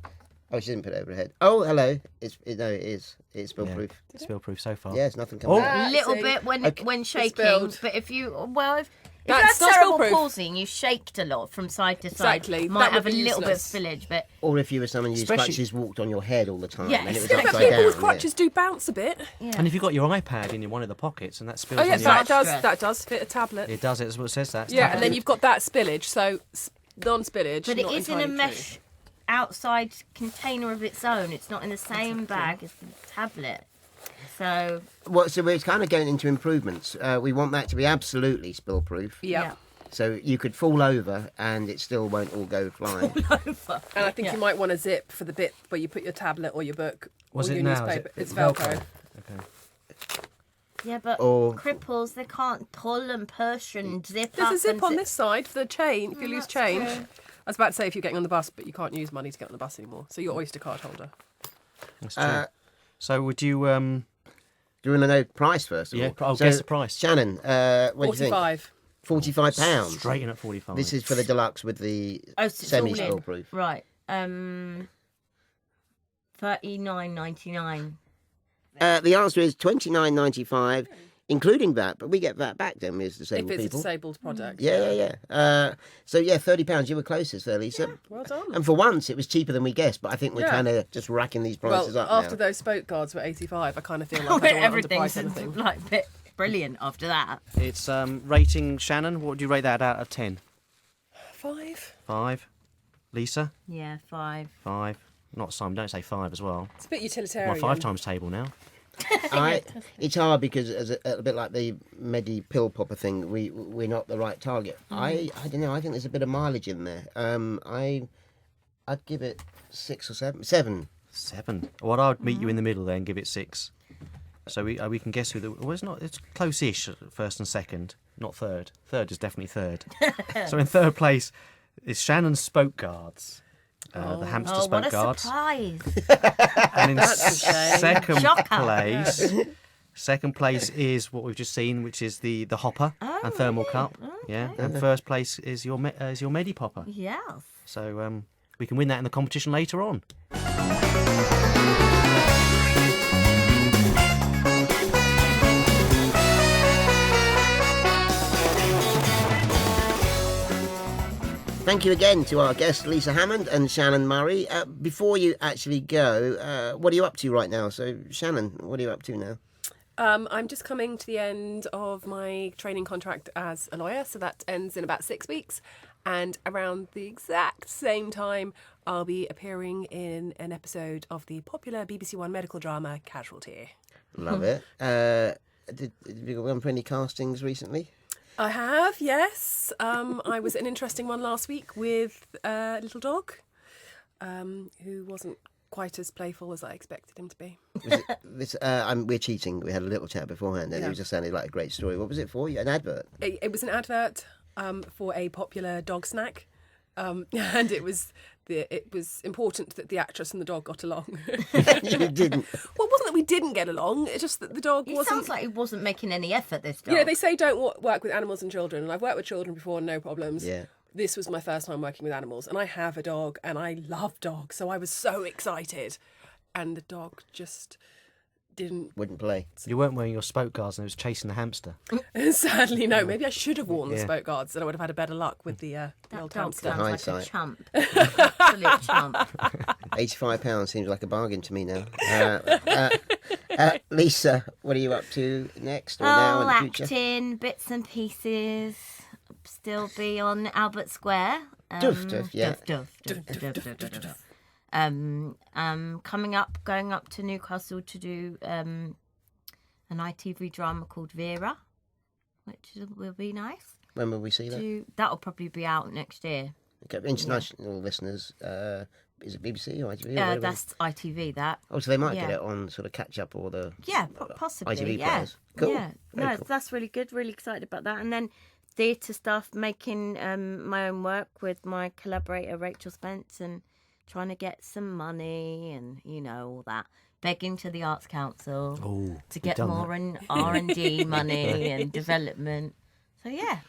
Speaker 3: Oh, she didn't put it over her head. Oh, hello. It is. It's spill-proof.
Speaker 2: Spill proof so far.
Speaker 3: Yes, nothing comes
Speaker 2: Oh.
Speaker 3: out.
Speaker 4: A little
Speaker 5: see.
Speaker 4: bit when shaking,
Speaker 5: spilled.
Speaker 4: but if you if you
Speaker 5: That's
Speaker 4: had
Speaker 5: not
Speaker 4: cerebral
Speaker 5: spill-proof.
Speaker 4: palsy and you shaked a lot from side to side,
Speaker 5: Exactly,
Speaker 4: might
Speaker 5: that
Speaker 4: have a
Speaker 5: would be
Speaker 4: little
Speaker 5: useless.
Speaker 4: bit of spillage, but
Speaker 3: Or if you were someone who used
Speaker 2: Especially-
Speaker 3: crutches, walked on your head all the time,
Speaker 4: Yes.
Speaker 3: and it was
Speaker 4: Yeah,
Speaker 5: But
Speaker 3: upside down.
Speaker 5: people's crutches do bounce a bit.
Speaker 2: And if you've got your iPad in one of the pockets and that spills
Speaker 5: Oh
Speaker 2: on
Speaker 5: yes,
Speaker 2: your
Speaker 5: that does fit a tablet.
Speaker 2: It does, it's what it says that. It's
Speaker 5: Yeah,
Speaker 2: tablet.
Speaker 5: and then you've got that spillage, so non-spillage.
Speaker 4: but it
Speaker 5: not
Speaker 4: is in a
Speaker 5: entirely true.
Speaker 4: mesh outside container of its own. It's not in the same bag as the tablet. So
Speaker 3: Well, so we're kind of going into improvements. We want that to be absolutely spill-proof.
Speaker 5: Yeah.
Speaker 3: So you could fall over and it still won't all go flying.
Speaker 5: And I think
Speaker 4: Yeah.
Speaker 5: you might want a zip for the bit where you put your tablet or your book
Speaker 2: Was
Speaker 5: or
Speaker 2: it
Speaker 5: your
Speaker 2: now? Is
Speaker 5: newspaper.
Speaker 2: it
Speaker 5: It's
Speaker 2: Velcro?
Speaker 5: Velcro.
Speaker 2: Okay.
Speaker 4: yeah, but
Speaker 3: Or-
Speaker 4: cripples, they can't pull and push and zip
Speaker 5: There's
Speaker 4: up.
Speaker 5: a zip
Speaker 4: and
Speaker 5: on this side for the chain if you lose
Speaker 4: that's
Speaker 5: change.
Speaker 4: true.
Speaker 5: I was about to say if you're getting on the bus, but you can't use money to get on the bus anymore. So your Oyster card holder.
Speaker 2: That's true. So would you
Speaker 3: Do you want to know price first of
Speaker 2: Yeah,
Speaker 3: all?
Speaker 2: I'll guess the price.
Speaker 3: Shannon, what do you think?
Speaker 5: 45.
Speaker 3: £45.
Speaker 2: straight in at 45?
Speaker 3: This is for the deluxe with the
Speaker 4: Oh, so it's all in.
Speaker 3: semi-spill-proof.
Speaker 4: Right. $39.99.
Speaker 3: The answer is £29.95, including that, but we get that back then as
Speaker 5: If
Speaker 3: disabled
Speaker 5: it's
Speaker 3: people.
Speaker 5: a disabled product.
Speaker 3: Yeah. So yeah, £30. You were closest there, Lisa.
Speaker 5: Well done.
Speaker 3: And for once, it was cheaper than we guessed. But I think we're
Speaker 5: Yeah.
Speaker 3: kind of just racking these prices
Speaker 5: Well,
Speaker 3: up
Speaker 5: after
Speaker 3: now.
Speaker 5: those spoke guards were 85, I kind of feel like I don't want to
Speaker 4: Everything's
Speaker 5: underprice anything.
Speaker 4: like a bit brilliant after that.
Speaker 2: It's rating, Shannon, what would you rate that out of 10?
Speaker 5: 5?
Speaker 2: 5. Lisa?
Speaker 4: Yeah, 5.
Speaker 2: 5. Not Simon, don't say 5 as well.
Speaker 5: It's a bit utilitarian.
Speaker 2: My 5 times table now.
Speaker 3: It's hard because as a bit like the Medi pill popper thing, we're not the right target. I don't know. I think there's a bit of mileage in there. I'd give it 6 or 7. 7.
Speaker 2: 7. Well, I'd meet you in the middle there and give it 6. So we can guess who the... Well, it's close-ish, first and second, not third. Third is definitely third. So in third place is Shannon's Spoke Guards, the hamster spoke
Speaker 4: what a
Speaker 2: guards.
Speaker 4: surprise.
Speaker 2: And in
Speaker 4: Shocker.
Speaker 2: second place is what we've just seen, which is the hopper and thermal cup. Yeah, and first place is your Medi popper.
Speaker 4: Yes.
Speaker 2: So we can win that in the competition later on.
Speaker 3: Thank you again to our guests, Lisa Hammond and Shannon Murray. Before you actually go, what are you up to right now? So, Shannon, what are you up to now?
Speaker 5: I'm just coming to the end of my training contract as a lawyer, so that ends in about 6 weeks. And around the exact same time, I'll be appearing in an episode of the popular BBC One medical drama Casualty.
Speaker 3: Love it. Did you go for any castings recently?
Speaker 5: I have, yes. I was an interesting one last week with a little dog who wasn't quite as playful as I expected him to be.
Speaker 3: We're cheating. We had a little chat beforehand and it just sounded like a great story. What was it for? An advert?
Speaker 5: It was an advert for a popular dog snack. And it was important that the actress and the dog got along.
Speaker 3: You didn't.
Speaker 5: Well, it wasn't that we didn't get along. It's just that the dog
Speaker 4: It
Speaker 5: wasn't.
Speaker 4: sounds like he wasn't making any effort this time.
Speaker 5: You know, they say don't work with animals and children, and I've worked with children before, no problems.
Speaker 3: Yeah.
Speaker 5: This was my first time working with animals, and I have a dog, and I love dogs, so I was so excited, and the dog just
Speaker 3: wouldn't play.
Speaker 2: You weren't wearing your spoke guards and it was chasing the hamster.
Speaker 5: Sadly, no. Maybe I should have worn the spoke guards, and I would have had a better luck with the old
Speaker 4: Dog
Speaker 5: hamster.
Speaker 4: sounds like a
Speaker 3: Hindsight.
Speaker 4: chump. Absolute chump.
Speaker 3: £85 seems like a bargain to me now. Lisa, what are you up to next or now in the future?
Speaker 4: Acting, bits and pieces. Still be on Albert Square.
Speaker 3: Duff, yeah.
Speaker 4: Duff. Going up to Newcastle to do an ITV drama called Vera, which will be nice.
Speaker 3: When will we see that?
Speaker 4: That'll probably be out next year.
Speaker 3: Okay, international listeners, is it BBC or ITV?
Speaker 4: Yeah, that's ITV. That.
Speaker 3: Oh, so they might get it on sort of catch up or the
Speaker 4: possibly.
Speaker 3: ITV
Speaker 4: Yeah,
Speaker 3: players. Cool.
Speaker 4: yeah.
Speaker 3: Very cool.
Speaker 4: That's really good. Really excited about that. And then theatre stuff, making my own work with my collaborator Rachel Spence and trying to get some money and all that. Begging to the Arts Council to get more in R&D money and development. So yeah,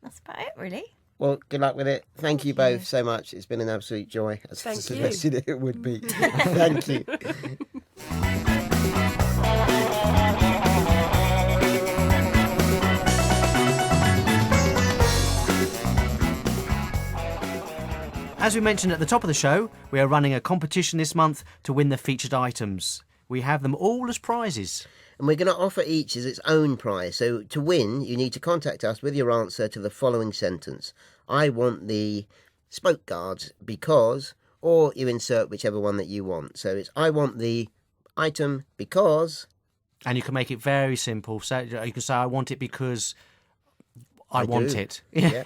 Speaker 4: that's about it really.
Speaker 3: Well, good luck with it. Thank you both so much. It's been an absolute joy. As
Speaker 5: Thank you.
Speaker 3: suggested it would be. Thank you.
Speaker 2: As we mentioned at the top of the show, we are running a competition this month to win the featured items. We have them all as prizes.
Speaker 3: And we're going to offer each as its own prize. So to win, you need to contact us with your answer to the following sentence. I want the spoke guards because, or you insert whichever one that you want. So it's I want the item because...
Speaker 2: And you can make it very simple. So you can say, I want it because I want it.
Speaker 3: Yeah.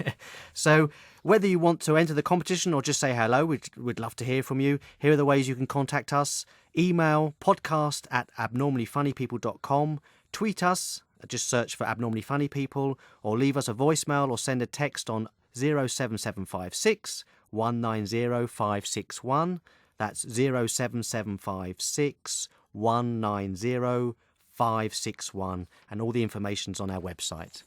Speaker 2: So whether you want to enter the competition or just say hello, we'd love to hear from you. Here are the ways you can contact us. Email podcast@abnormallyfunnypeople.com. Tweet us, just search for Abnormally Funny People, or leave us a voicemail or send a text on 07756 190 561. That's 07756 190 561, and all the information's on our website.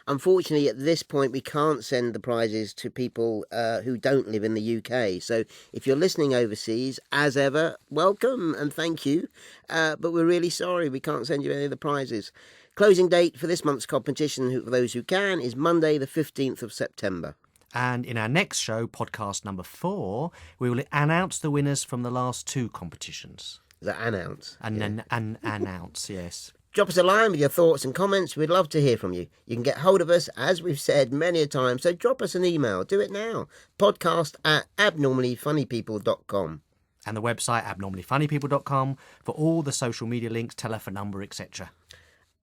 Speaker 3: Unfortunately, at this point, we can't send the prizes to people who don't live in the UK. So if you're listening overseas, as ever, welcome and thank you. But we're really sorry we can't send you any of the prizes. Closing date for this month's competition, for those who can, is Monday the 15th of September.
Speaker 2: And in our next show, podcast number 4, we will announce the winners from the last 2 competitions.
Speaker 3: Is that announce?
Speaker 2: Announce, yes.
Speaker 3: Drop us a line with your thoughts and comments. We'd love to hear from you. You can get hold of us, as we've said many a time, so drop us an email. Do it now. podcast@abnormallyfunnypeople.com.
Speaker 2: and the website abnormallyfunnypeople.com for all the social media links, telephone number, etc.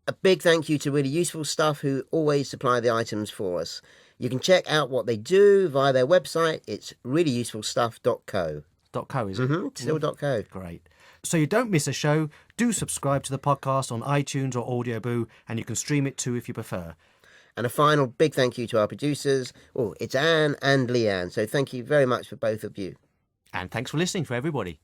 Speaker 3: A big thank you to Really Useful Stuff, who always supply the items for us. You can check out what they do via their website. It's reallyusefulstuff.co.
Speaker 2: .co, is it?
Speaker 3: Still .co.
Speaker 2: Great. So you don't miss a show, do subscribe to the podcast on iTunes or Audioboo, and you can stream it too if you prefer.
Speaker 3: And a final big thank you to our producers. Oh, it's Anne and Leanne. So thank you very much for both of you.
Speaker 2: And thanks for listening for everybody.